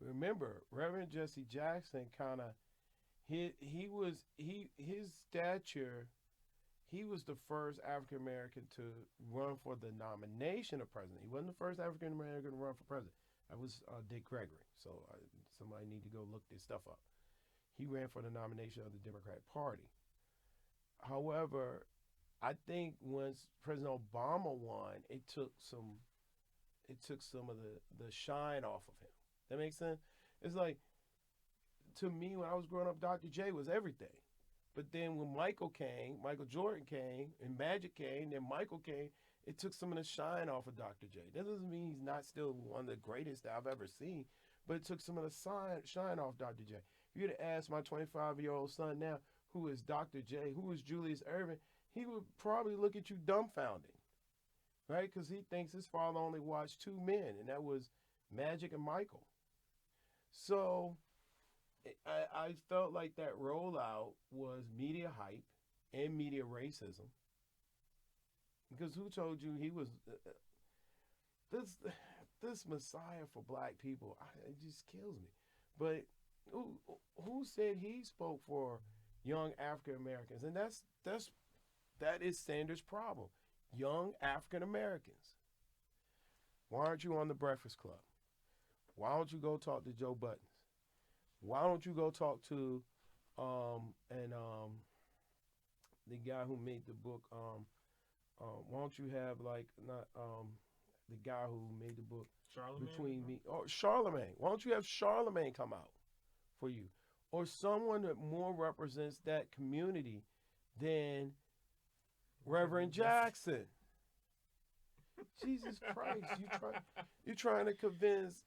Remember, Reverend Jesse Jackson kind of, his stature, he was the first African American to run for the nomination of president. He wasn't the first African American to run for president. That was Dick Gregory. So somebody need to go look this stuff up. He ran for the nomination of the Democratic Party. However, I think once President Obama won, it took some of the shine off of him. That makes sense? It's like, to me, when I was growing up, Dr. J was everything. But then when Michael Jordan came, and Magic came, then Michael came, it took some of the shine off of Dr. J. That doesn't mean he's not still one of the greatest that I've ever seen, but it took some of the shine off Dr. J. If you'd have asked my 25-year-old son now, who is Dr. J, who is Julius Erving, he would probably look at you dumbfounded, right? Because he thinks his father only watched two men, and that was Magic and Michael. So I felt like that rollout was media hype and media racism. Because who told you he was this messiah for black people? It just kills me. But who said he spoke for young African Americans? And that is Sanders' problem. Young African Americans. Why aren't you on the Breakfast Club? Why don't you go talk to Joe Buttons? Why don't you go talk to the guy who made the book? Why don't you have the guy who made the book Charlemagne? Between Me? Oh, Charlemagne. Why don't you have Charlemagne come out for you, or someone that more represents that community than Reverend Jackson? Jesus Christ! You're trying to convince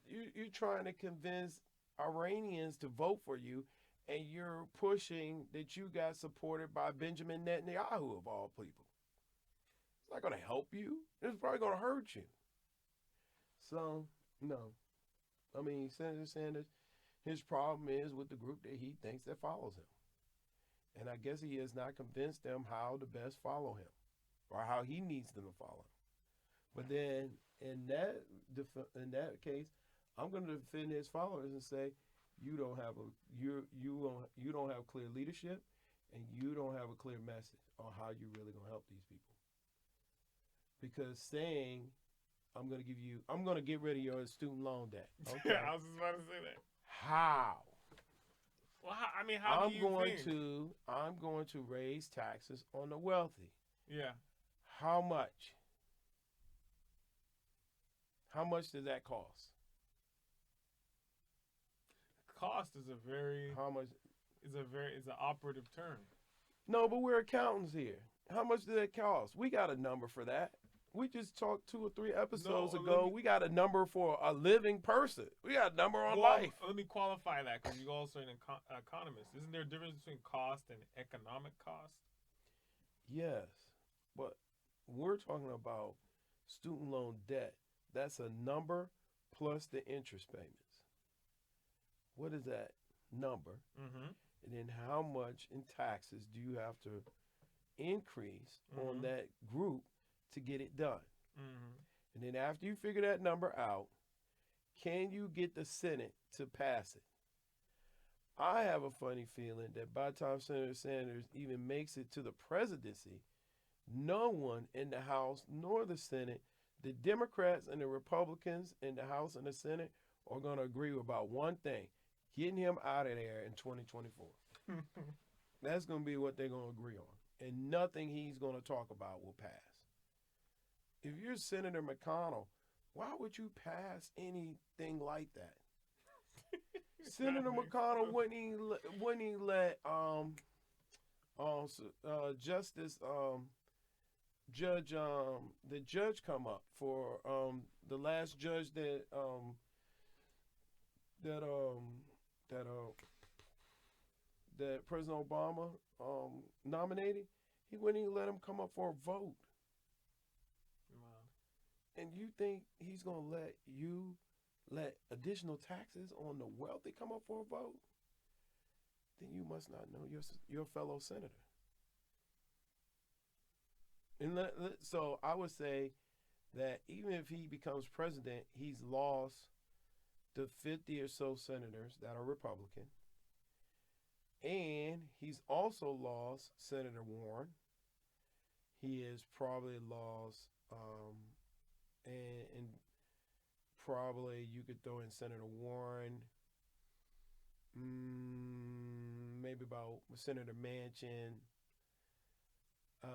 Iranians to vote for you, and you're pushing that you got supported by Benjamin Netanyahu of all people. It's not going to help you. It's probably going to hurt you. So, no. I mean, Senator Sanders, his problem is with the group that he thinks that follows him. And I guess he has not convinced them how to best follow him, or how he needs them to follow him. But then in that case, I'm going to defend his followers and say, you don't have clear leadership, and you don't have a clear message on how you're really going to help these people. Because saying I'm going to get rid of your student loan debt. Okay. I was just about to say that. How? Well, how do you think? I'm going to raise taxes on the wealthy. Yeah. How much? How much does that cost? Cost is How much? is an operative term. No, but we're accountants here. How much did that cost? We got a number for that. We just talked 2 or 3 episodes ago. We got a number for a living person. We got a number on life. Let me qualify that, because you're also an economist. Isn't there a difference between cost and economic cost? Yes, but we're talking about student loan debt. That's a number plus the interest payments. What is that number? Mm-hmm. And then how much in taxes do you have to increase on that group to get it done? Mm-hmm. And then after you figure that number out, can you get the Senate to pass it? I have a funny feeling that by the time Senator Sanders even makes it to the presidency, no one in the House nor the Senate, the Democrats and the Republicans in the House and the Senate, are going to agree about one thing: getting him out of there in 2024. That's going to be what they're going to agree on. And nothing he's going to talk about will pass. If you're Senator McConnell, why would you pass anything like that? Senator McConnell wouldn't he let Justice the judge come up for the last judge that President Obama nominated. He wouldn't even let him come up for a vote. And you think he's gonna let additional taxes on the wealthy come up for a vote? Then you must not know your fellow senator. And so I would say that even if he becomes president, he's lost the 50 or so senators that are Republican. And he's also lost Senator Warren. He has probably lost, and probably you could throw in Senator Warren, maybe about Senator Manchin,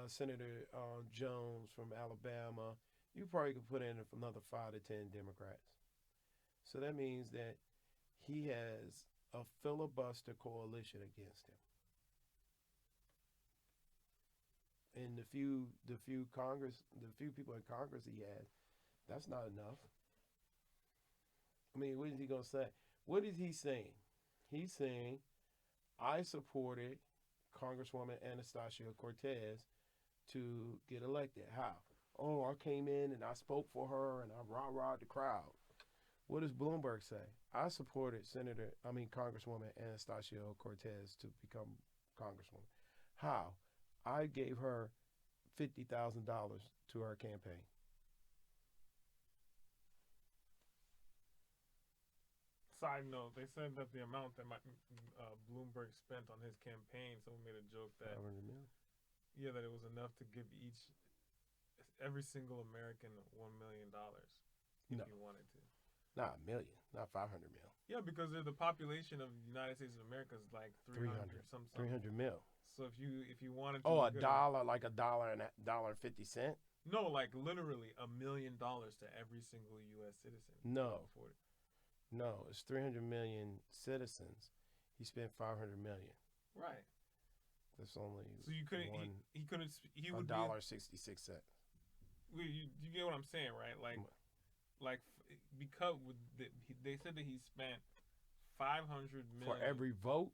Senator Jones from Alabama. You probably could put in another 5 to 10 Democrats. So that means that he has a filibuster coalition against him. And the few people in Congress he had, that's not enough. I mean, what is he gonna say? What is he saying? He's saying, I supported Congresswoman Anastasia Cortez to get elected. How? Oh, I came in and I spoke for her and I rah-rahed the crowd. What does Bloomberg say? I supported Congresswoman Anastasia Cortez to become Congresswoman. How? I gave her $50,000 to her campaign. Side note, they said that the amount that Bloomberg spent on his campaign, someone made a joke that, $500 million. Yeah, that it was enough to give every single American $1 million if No. you wanted to. Not a million, not 500 mil. Yeah, because the population of the United States of America is like 300 something. 300 mil. So if you wanted to, Oh, $1, like $1.50. No, like literally $1 million to every single U.S. citizen. No. No, it's 300 million citizens. He spent 500 million. Right. That's only so you couldn't. He would $1.66. You get what I'm saying, right? Because they said that he spent 500 million for every vote.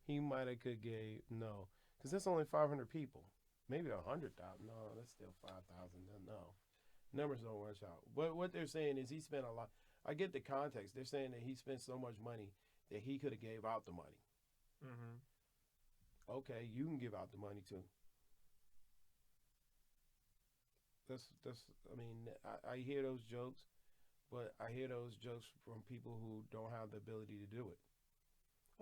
He might have gave because that's only 500 people. Maybe 100,000. No, that's still 5,000. No, numbers don't work out. But what they're saying is he spent a lot. I get the context. They're saying that he spent so much money that he could have gave out the money. Mm-hmm. Okay, you can give out the money too. That's. I mean, I hear those jokes, but I hear those jokes from people who don't have the ability to do it.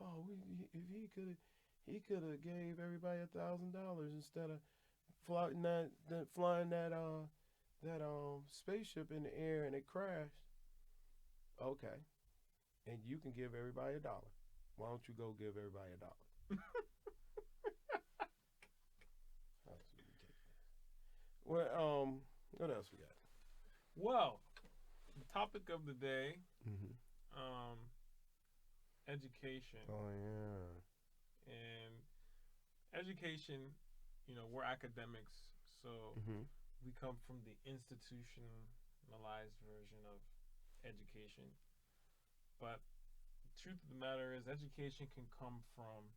Oh, if he could have gave everybody $1,000 instead of flying that spaceship in the air and it crashed. Okay, and you can give everybody $1. Why don't you go give everybody $1? That's ridiculous. Well, what else we got? Well, the topic of the day, education. Oh yeah. And education, we're academics, so we come from the institutionalized version of education. But the truth of the matter is education can come from,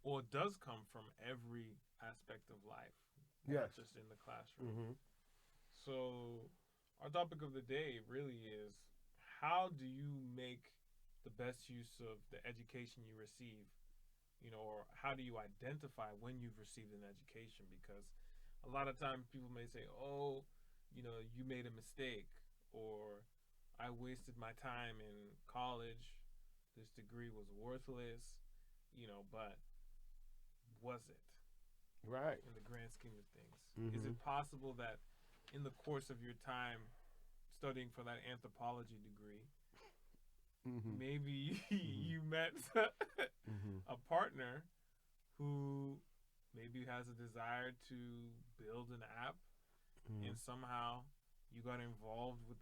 or does come from, every aspect of life. Yes. Not just in the classroom. So our topic of the day really is, how do you make the best use of the education you receive? Or how do you identify when you've received an education? Because a lot of times people may say, oh, you made a mistake, or I wasted my time in college. This degree was worthless, but was it? Right. In the grand scheme of things. Is it possible that in the course of your time studying for that anthropology degree, maybe you met a partner who maybe has a desire to build an app, and somehow you got involved with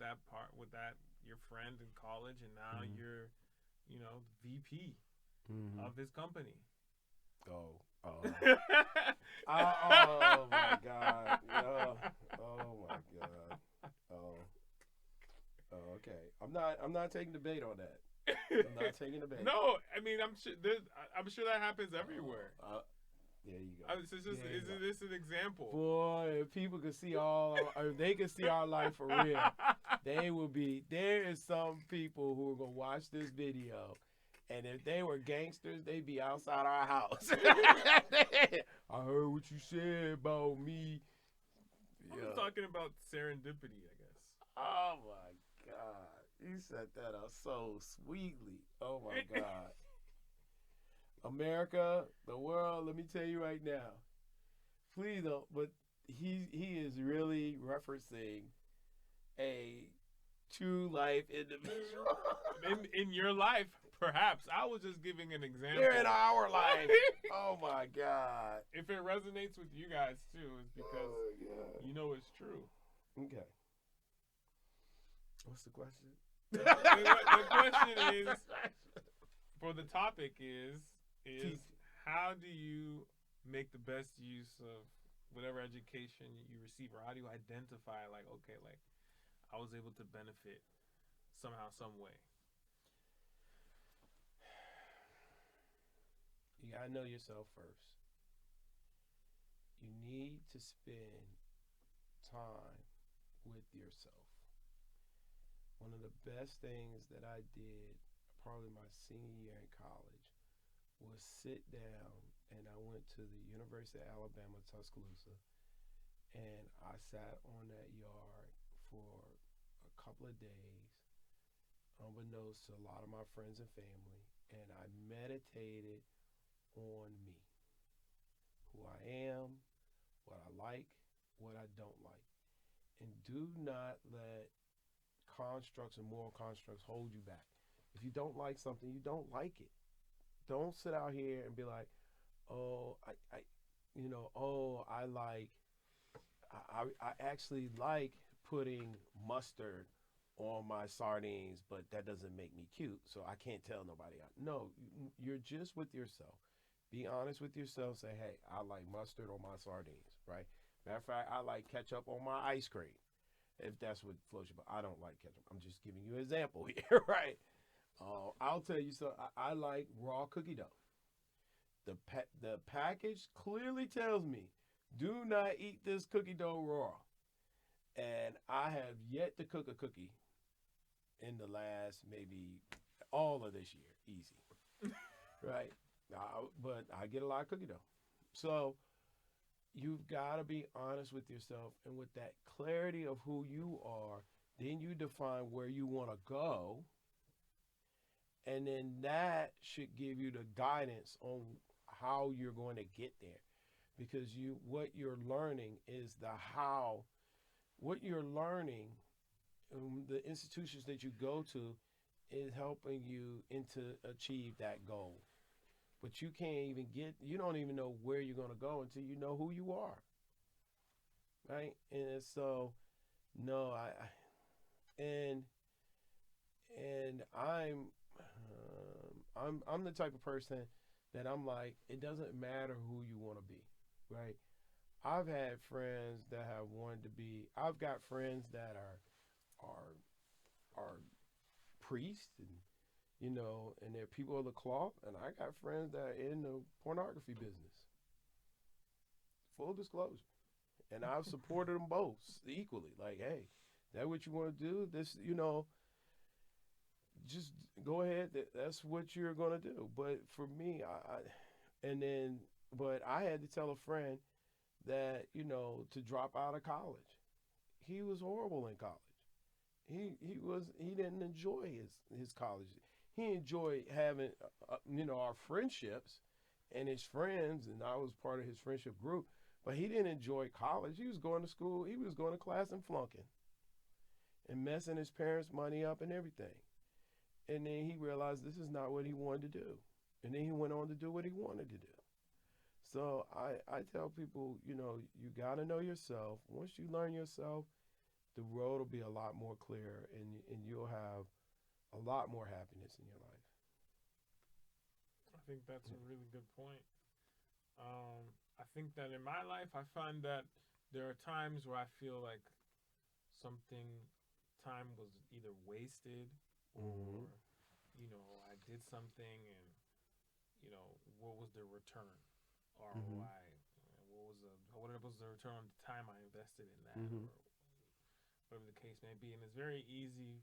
your friend in college, and now you're, VP of his company. Oh my God. Oh my God. Oh, okay. I'm not taking debate on that. I'm not taking debate. No, I mean I'm sure that happens everywhere. There you go. It's just, There you isn't go. this an example? Boy, if people could see if they could see our life for real, they would be. There is some people who are gonna watch this video, and if they were gangsters, they'd be outside our house. I heard what you said about me. I'm just talking about serendipity, I guess. Oh my God, you set that up so sweetly. Oh my God. America, the world, let me tell you right now. Please don't, but he is really referencing a true life individual. In your life, perhaps. I was just giving an example. They're in our life. Oh my God. If it resonates with you guys too, it's because Oh, you know it's true. okay. What's the question? The question is, for the topic is how do you make the best use of whatever education you receive, or how do you identify, like, okay, like, I was able to benefit somehow, some way? You gotta know yourself first. You need to spend time with yourself. One of the best things that I did, probably my senior year in college, was sit down, and I went to the University of Alabama, Tuscaloosa, and I sat on that yard for a couple of days, unbeknownst to a lot of my friends and family, and I meditated on me, who I am, what I like, what I don't like. And do not let constructs and moral constructs hold you back. If you don't like something, you don't like it. Don't sit out here and be like, oh, I actually like putting mustard on my sardines, but that doesn't make me cute, so I can't tell nobody. No, you're just with yourself. Be honest with yourself. Say, hey, I like mustard on my sardines, right? Matter of fact, I like ketchup on my ice cream, if that's what floats you. But I don't like ketchup. I'm just giving you an example here, right? I'll tell you something. I like raw cookie dough. The package clearly tells me, do not eat this cookie dough raw. And I have yet to cook a cookie in the last maybe all of this year. Easy. Right? But I get a lot of cookie dough. So you've got to be honest with yourself. And with that clarity of who you are, then you define where you want to go. And then that should give you the guidance on how you're going to get there. Because what you're learning is the how. What you're learning, the institutions that you go to, is helping you achieve that goal. But you don't even know where you're going to go until you know who you are. Right? And so, no, I'm the type of person that I'm like, it doesn't matter who you want to be, right? I've had friends that have wanted to be. I've got friends that are priests, and and they're people of the cloth, and I got friends that are in the pornography business. Full disclosure, and I've supported them both equally. Like, hey, that what you want to do? This, just go ahead. That's what you're gonna do. But for me, but I had to tell a friend that, to drop out of college. He was horrible in college. He didn't enjoy his college. He enjoyed having, our friendships and his friends, and I was part of his friendship group, but he didn't enjoy college. He was going to school, he was going to class and flunking and messing his parents' money up and everything. And then he realized this is not what he wanted to do. And then he went on to do what he wanted to do. So I tell people, you got to know yourself. Once you learn yourself, the road will be a lot more clear, and you'll have a lot more happiness in your life. I think that's a really good point. I think that in my life, I find that there are times where I feel like time was either wasted or, I did something and, what was the return ROI? What was the return on the time I invested in that, Mhm. or whatever the case may be? And it's very easy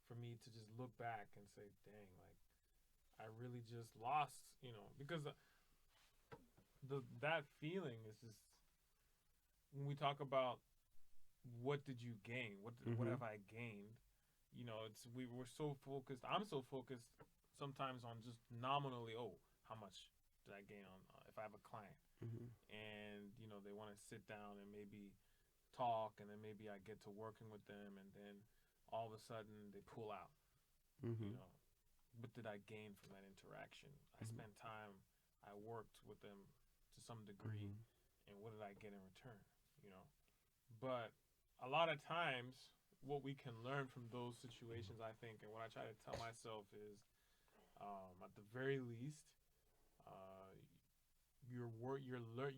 for me to just look back and say, "Dang, like I really just lost," because that feeling is just when we talk about what did you gain, what have I gained? We're so focused. I'm so focused sometimes on just nominally. Oh, how much did I gain on if I have a client? Mhm. And they want to sit down and maybe talk, and then maybe I get to working with them, and then all of a sudden they pull out. Mhm. What did I gain from that interaction? I spent time, I worked with them to some degree, and what did I get in return? But a lot of times what we can learn from those situations, I think, and what I try to tell myself is, at the very least,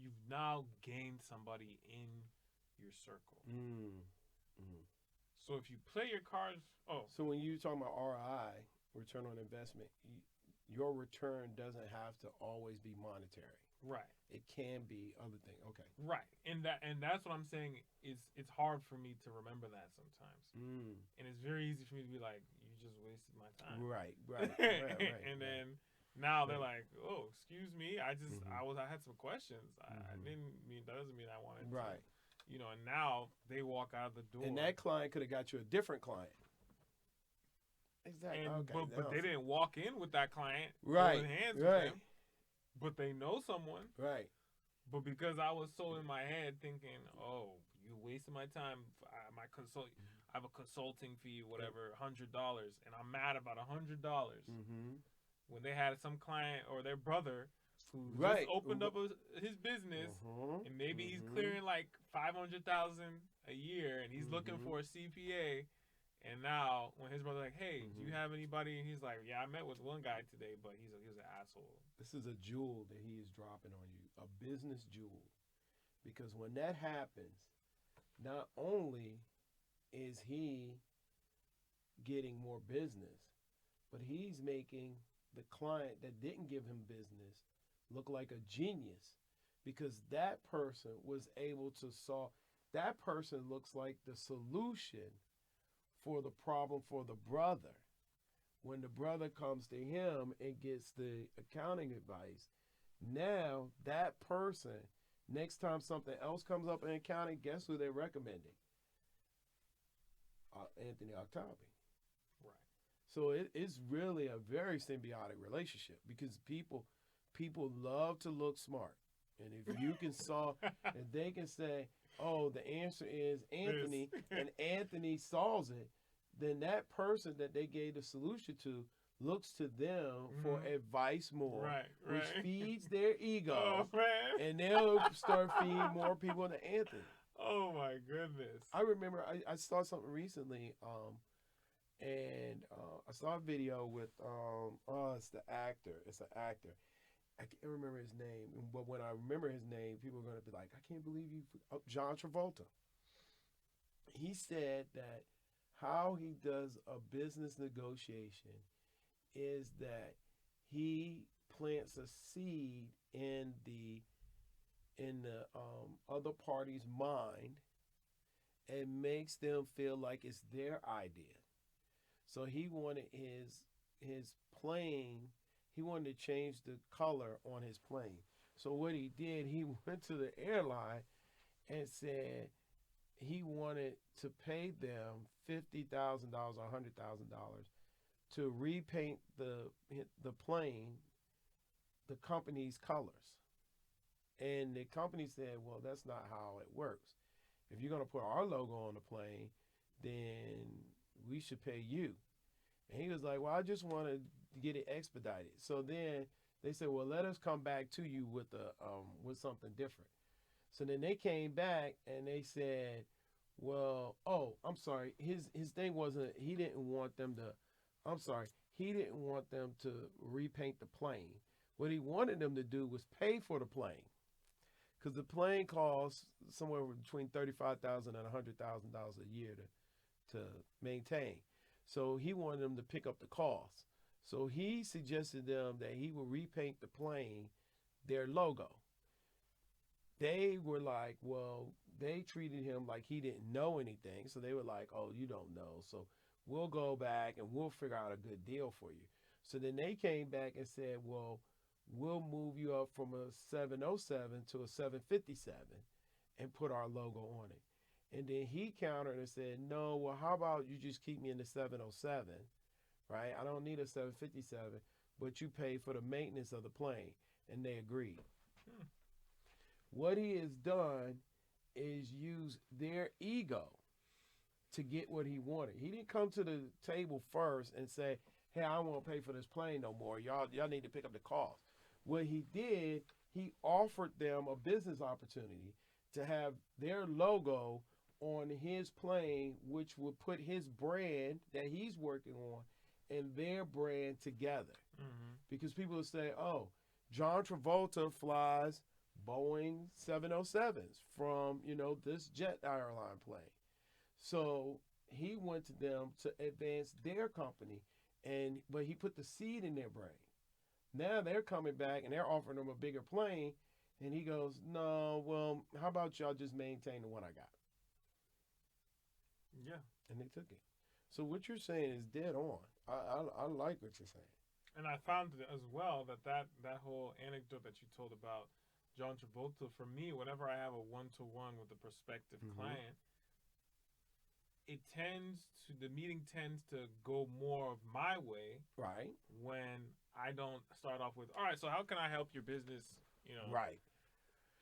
you've now gained somebody in your circle. So if you play your cards, So when you're talking about ROI, return on investment, your return doesn't have to always be monetary. right, It can be other things. Okay. right, and that's what I'm saying is it's hard for me to remember that sometimes, and it's very easy for me to be like, you just wasted my time, Right. and then now they're like, oh, excuse me, I had some questions. I didn't mean, that doesn't mean I wanted to. Right. And now they walk out of the door. And that client could have got you a different client. Exactly. And, Okay. but they didn't walk in with that client, Right. holding hands with Right. them, but they know someone. Right. But because I was so in my head thinking, oh, you wasted my time. I have a consulting fee, whatever, $100, and I'm mad about $100. When they had some client or their brother who just opened up his business, and maybe he's clearing like $500,000 a year, and he's looking for a CPA. And now when his brother's like, hey, do you have anybody? And he's like, yeah, I met with one guy today, but he was an asshole. This is a jewel that he is dropping on you, a business jewel. Because when that happens, not only is he getting more business, but he's making the client that didn't give him business look like a genius, because that person was able to solve. That person looks like the solution for the problem for the brother. When the brother comes to him and gets the accounting advice, now that person, next time something else comes up in accounting, guess who they're recommending? Anthony Octavi. Right. So it's really a very symbiotic relationship, because people love to look smart. And if you can solve, and they can say, oh, the answer is Anthony, and Anthony solves it, then that person that they gave the solution to looks to them for advice more, which feeds their ego, and they'll start feeding more people to Anthony. Oh my goodness! I remember I saw something recently, and I saw a video with it's the actor. It's an actor. I can't remember his name, but when I remember his name, people are going to be like, I can't believe you, John Travolta. He said that how he does a business negotiation is that he plants a seed in the other party's mind and makes them feel like it's their idea. So he wanted his plane. He wanted to change the color on his plane. So what he did, he went to the airline and said he wanted to pay them $50,000 or $100,000 to repaint the plane the company's colors. And the company said, well, that's not how it works. If you're going to put our logo on the plane, then we should pay you. And he was like, well, I just want to get it expedited. So then they said, well, let us come back to you with something different. So then they came back and they said, well, I'm sorry. His thing wasn't, he didn't want them to repaint the plane. What he wanted them to do was pay for the plane. Because the plane costs somewhere between $35,000 and $100,000 a year to maintain. So he wanted them to pick up the cost. So he suggested them that he would repaint the plane their logo. they were like, well, they treated him like he didn't know anything. So they were like, oh, you don't know. So we'll go back and we'll figure out a good deal for you. So then they came back and said, well, we'll move you up from a 707 to a 757 and put our logo on it. And then he countered and said, no, well, how about you just keep me in the 707, right? I don't need a 757, but you pay for the maintenance of the plane. And they agreed. What he has done is use their ego to get what he wanted. He didn't come to the table first and say, hey, I don't want to pay for this plane no more. Y'all need to pick up the cost. What he did, he offered them a business opportunity to have their logo on his plane, which would put his brand that he's working on and their brand together. Mm-hmm. Because people would say, oh, John Travolta flies Boeing 707s from, this jet airline plane. So he went to them to advance their company, but he put the seed in their brain. Now they're coming back and they're offering him a bigger plane, and he goes, no, well, how about y'all just maintain the one I got? Yeah. And they took it. So what you're saying is dead on. I like what you're saying. And I found as well that whole anecdote that you told about John Travolta, for me, whenever I have a one-to-one with a prospective client, the meeting tends to go more of my way. Right. When I don't start off with, all right, so how can I help your business? Right.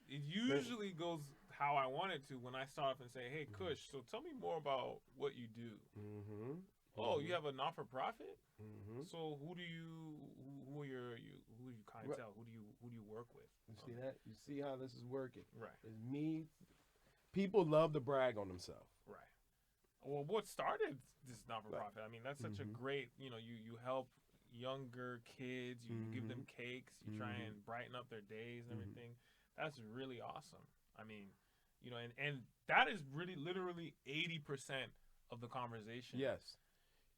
It usually goes how I want it to when I start off and say, hey, Kush, so tell me more about what you do. Mm-hmm. Oh, you have a not-for-profit? Mm-hmm. So who are your clientele? Who do you work with? You see that? You see how this is working? Right. It's me. People love to brag on themselves. Right. Well, what started this not-for-profit? I mean, that's such a great, you help younger kids, you give them cakes, you try and brighten up their days and everything. That's really awesome. I mean, and that is really literally 80% of the conversation. Yes,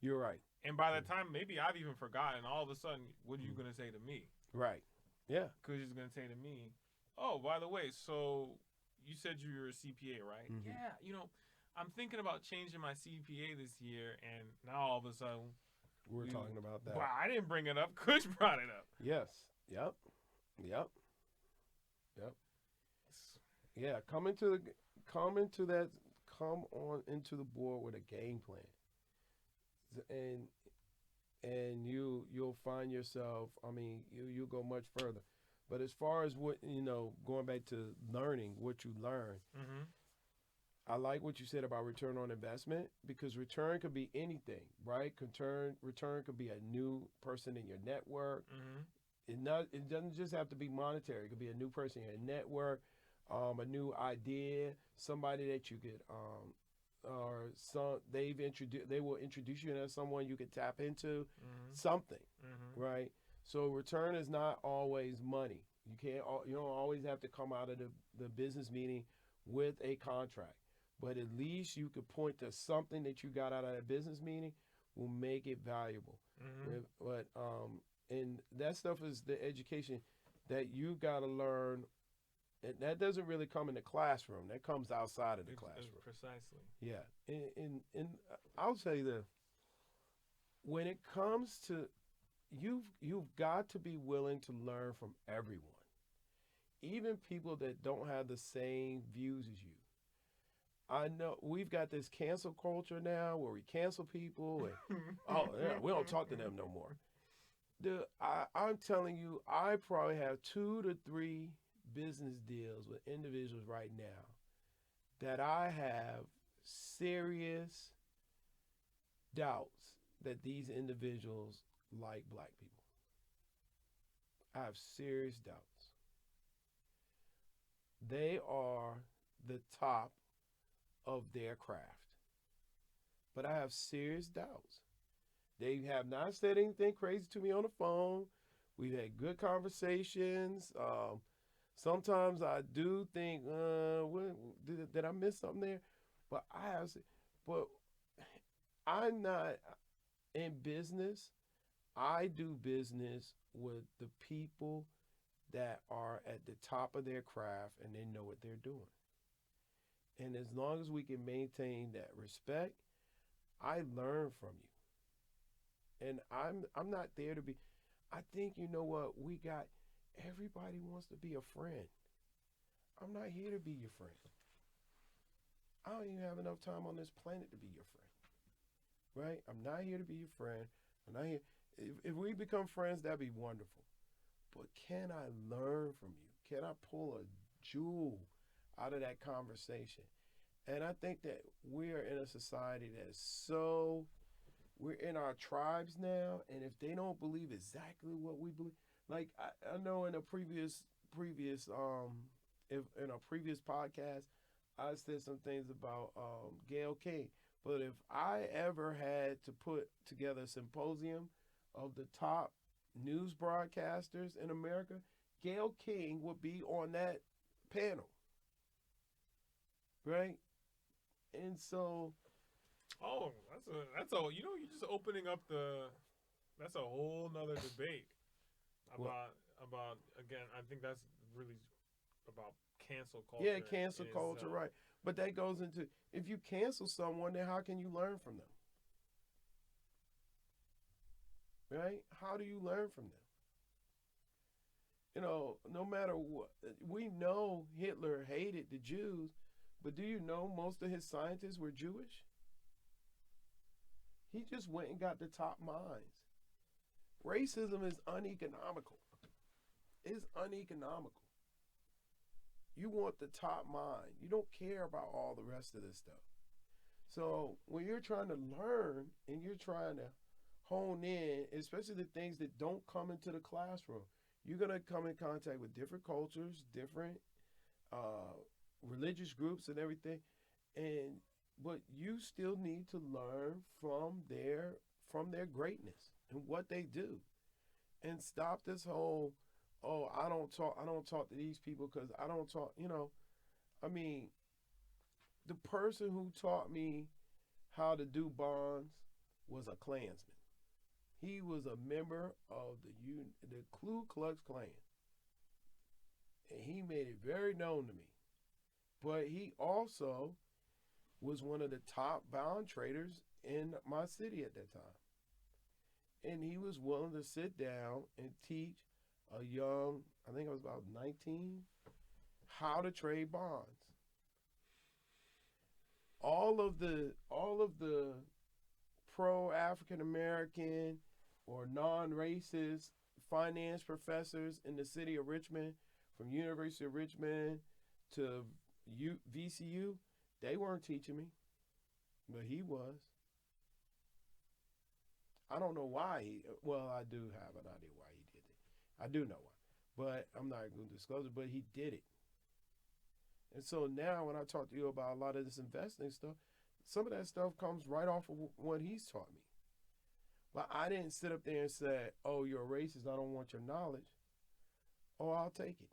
you're right. And by the time, maybe I've even forgotten, all of a sudden, what are you going to say to me? Right. Yeah. Because you're going to say to me, oh, by the way, so you said you were a CPA, right? Mm-hmm. Yeah, I'm thinking about changing my CPA this year, and now all of a sudden, we're talking about that. Wow, I didn't bring it up. Kush brought it up. Yes. Yep. Yeah. Come on into the board with a game plan, and you'll find yourself. I mean, you'll go much further. But as far as what going back to learning what you learn. Mm-hmm. I like what you said about return on investment, because return could be anything, right? Return could be a new person in your network. Mm-hmm. It doesn't just have to be monetary. It could be a new person in your network, a new idea, somebody that you could, they will introduce you to someone you could tap into, something, right? So return is not always money. You don't always have to come out of the business meeting with a contract. But at least you could point to something that you got out of that business meeting will make it valuable. But and that stuff is the education that you got to learn. And that doesn't really come in the classroom. That comes outside of the classroom. Precisely. Yeah. And I'll say this. When it comes to you've got to be willing to learn from everyone, even people that don't have the same views as you. I know we've got this cancel culture now where we cancel people and we don't talk to them no more. I'm telling you, I probably have 2 to 3 business deals with individuals right now that I have serious doubts that these individuals like black people. I have serious doubts. They are the top of their craft. But I have serious doubts. They have not said anything crazy to me on the phone. We've had good conversations. Sometimes I do think, did I miss something there? But I'm not in business. I do business with the people that are at the top of their craft and they know what they're doing. And as long as we can maintain that respect, I learn from you. And I'm not there to be. I think, you know what, we got, everybody wants to be a friend. I'm not here to be your friend. I don't even have enough time on this planet to be your friend. Right? I'm not here to be your friend. I'm not here. If we become friends, that'd be wonderful. But can I learn from you? Can I pull a jewel out of that conversation? And I think that we're in a society that's so, we're in our tribes now, and if they don't believe exactly what we believe, like I know in a previous in a previous podcast, I said some things about Gayle King. But if I ever had to put together a symposium of the top news broadcasters in America, Gayle King would be on that panel. Right? And so, Oh, that's a you know, you're just opening up that's a whole nother debate about again, I think that's really about cancel culture. yeah, cancel culture, right. But that goes into, if you cancel someone, then how can you learn from them? Right? How do you learn from them? You know, no matter what, we know Hitler hated the Jews, but do you know most of his scientists were Jewish? He just went and got the top minds. Racism is uneconomical. It's uneconomical. You want the top mind. You don't care about all the rest of this stuff. So when you're trying to learn and you're trying to hone in, especially the things that don't come into the classroom, you're going to come in contact with different cultures, different religious groups and everything. But you still need to learn from their greatness and what they do. And stop this whole, oh, I don't talk to these people because I don't talk, you know. I mean, the person who taught me how to do bonds was a Klansman. He was a member of the Ku Klux Klan. And he made it very known to me. But he also was one of the top bond traders in my city at that time. And he was willing to sit down and teach a young, I think I was about 19, how to trade bonds. All of the pro-African American or non-racist finance professors in the city of Richmond, from University of Richmond to VCU, they weren't teaching me, but he was. I don't know why well, I do have an idea why he did it. I do know why, but I'm not going to disclose it, but he did it. And so now when I talk to you about a lot of this investing stuff, some of that stuff comes right off of what he's taught me. But I didn't sit up there and say, oh, you're a racist, I don't want your knowledge. Oh, I'll take it.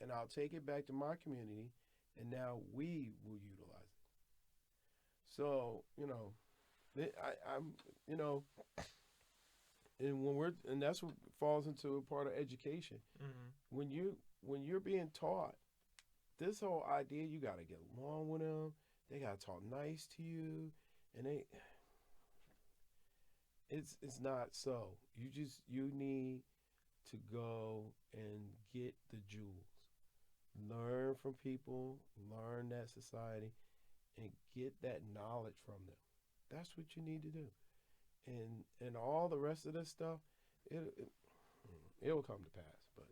And I'll take it back to my community, and now we will utilize it. So, you know, I'm, you know, and that's what falls into a part of education. Mm-hmm. When you're being taught this whole idea, you got to get along with them. They got to talk nice to you, and it's not so. You need to go and get the jewels. Learn from people, learn that society, and get that knowledge from them. That's what you need to do. And all the rest of this stuff, it'll come to pass. But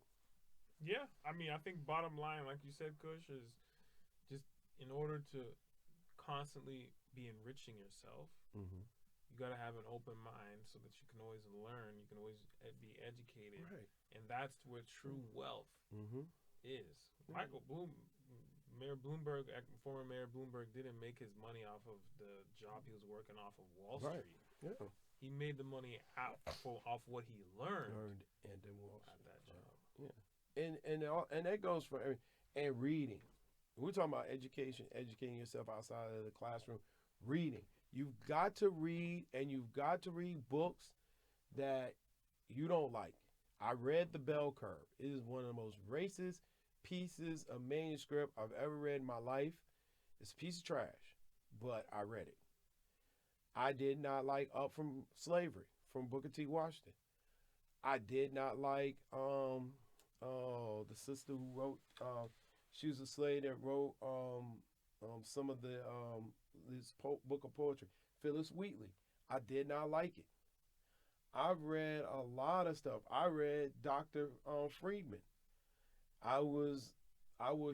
yeah, I mean, I think bottom line, like you said, Kush, is just in order to constantly be enriching yourself, you got to have an open mind so that you can always learn. You can always be educated. right. And that's where true wealth is. Michael Mayor Bloomberg, former Mayor Bloomberg, didn't make his money off of the job he was working off of Wall Right. Street. Yeah. He made the money off what he learned And then Wall at Street. that job. Yeah. And that goes for and reading. We're talking about education, educating yourself outside of the classroom. Reading. You've got to read, and you've got to read books that you don't like. I read The Bell Curve. It is one of the most racist pieces of manuscript I've ever read in my life. It's a piece of trash, but I read it. I did not like Up From Slavery from Booker T. Washington. I did not like the sister who wrote she was a slave that wrote some of the this book of poetry, Phyllis Wheatley. I did not like it. I've read a lot of stuff. I read Dr. Friedman. I was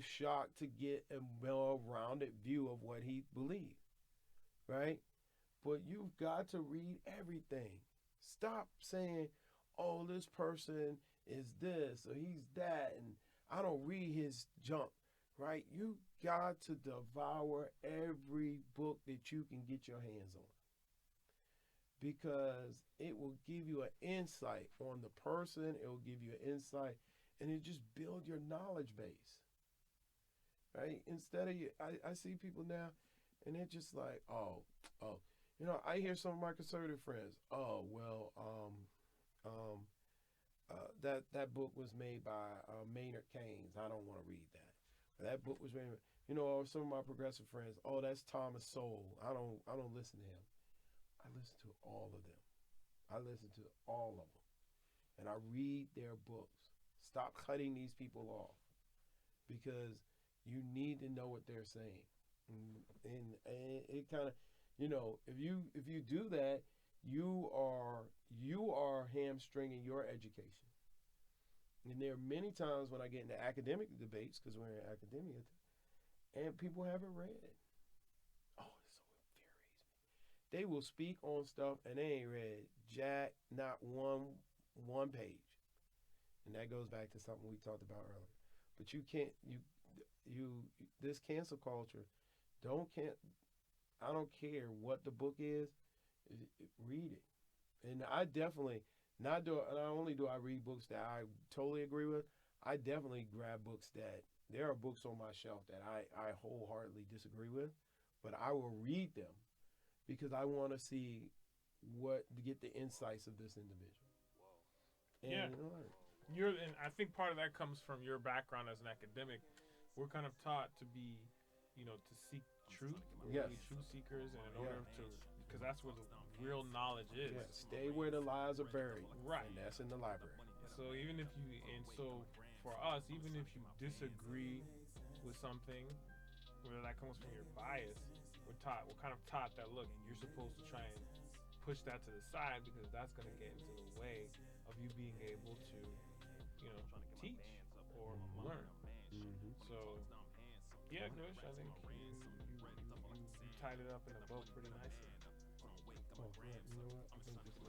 shocked to get a well-rounded view of what he believed, right? But you've got to read everything. Stop saying, oh, this person is this or he's that, and I don't read his junk, right? You got to devour every book that you can get your hands on, because it will give you an insight on the person. It will give you an insight, and it just build your knowledge base, right? Instead of I see people now, and they're just like, oh, I hear some of my conservative friends, oh, well, that book was made by Maynard Keynes. I don't want to read that. Or that book was made, or some of my progressive friends, oh, that's Thomas Sowell. I don't listen to him. I listen to all of them. I listen to all of them. And I read their books. Stop cutting these people off, because you need to know what they're saying. And it kind of, if you do that, you are hamstringing your education. And there are many times when I get into academic debates, because we're in academia, and people haven't read it. Oh, it so infuriates me. They will speak on stuff and they ain't read jack, not one page. And that goes back to something we talked about earlier. But you can't, this cancel culture, I don't care what the book is, read it. And I definitely, not only do I read books that I totally agree with, I definitely grab books that, there are books on my shelf that I wholeheartedly disagree with, but I will read them because I want to see to get the insights of this individual. And, and I think part of that comes from your background as an academic. We're kind of taught to be, to seek truth. Yes. Be truth seekers, and in order to, because that's where the real knowledge is. Yeah, stay where the lies are buried. Right. And that's in the library. So for us, even if you disagree with something, whether that comes from your bias, we're kind of taught that, look, you're supposed to try and push that to the side, because that's going to get into the way of you being able to, teach or learn. Mm-hmm. So, yeah, Kush, I think you tied it up in a bow pretty nicely. Oh, you know what? I think this is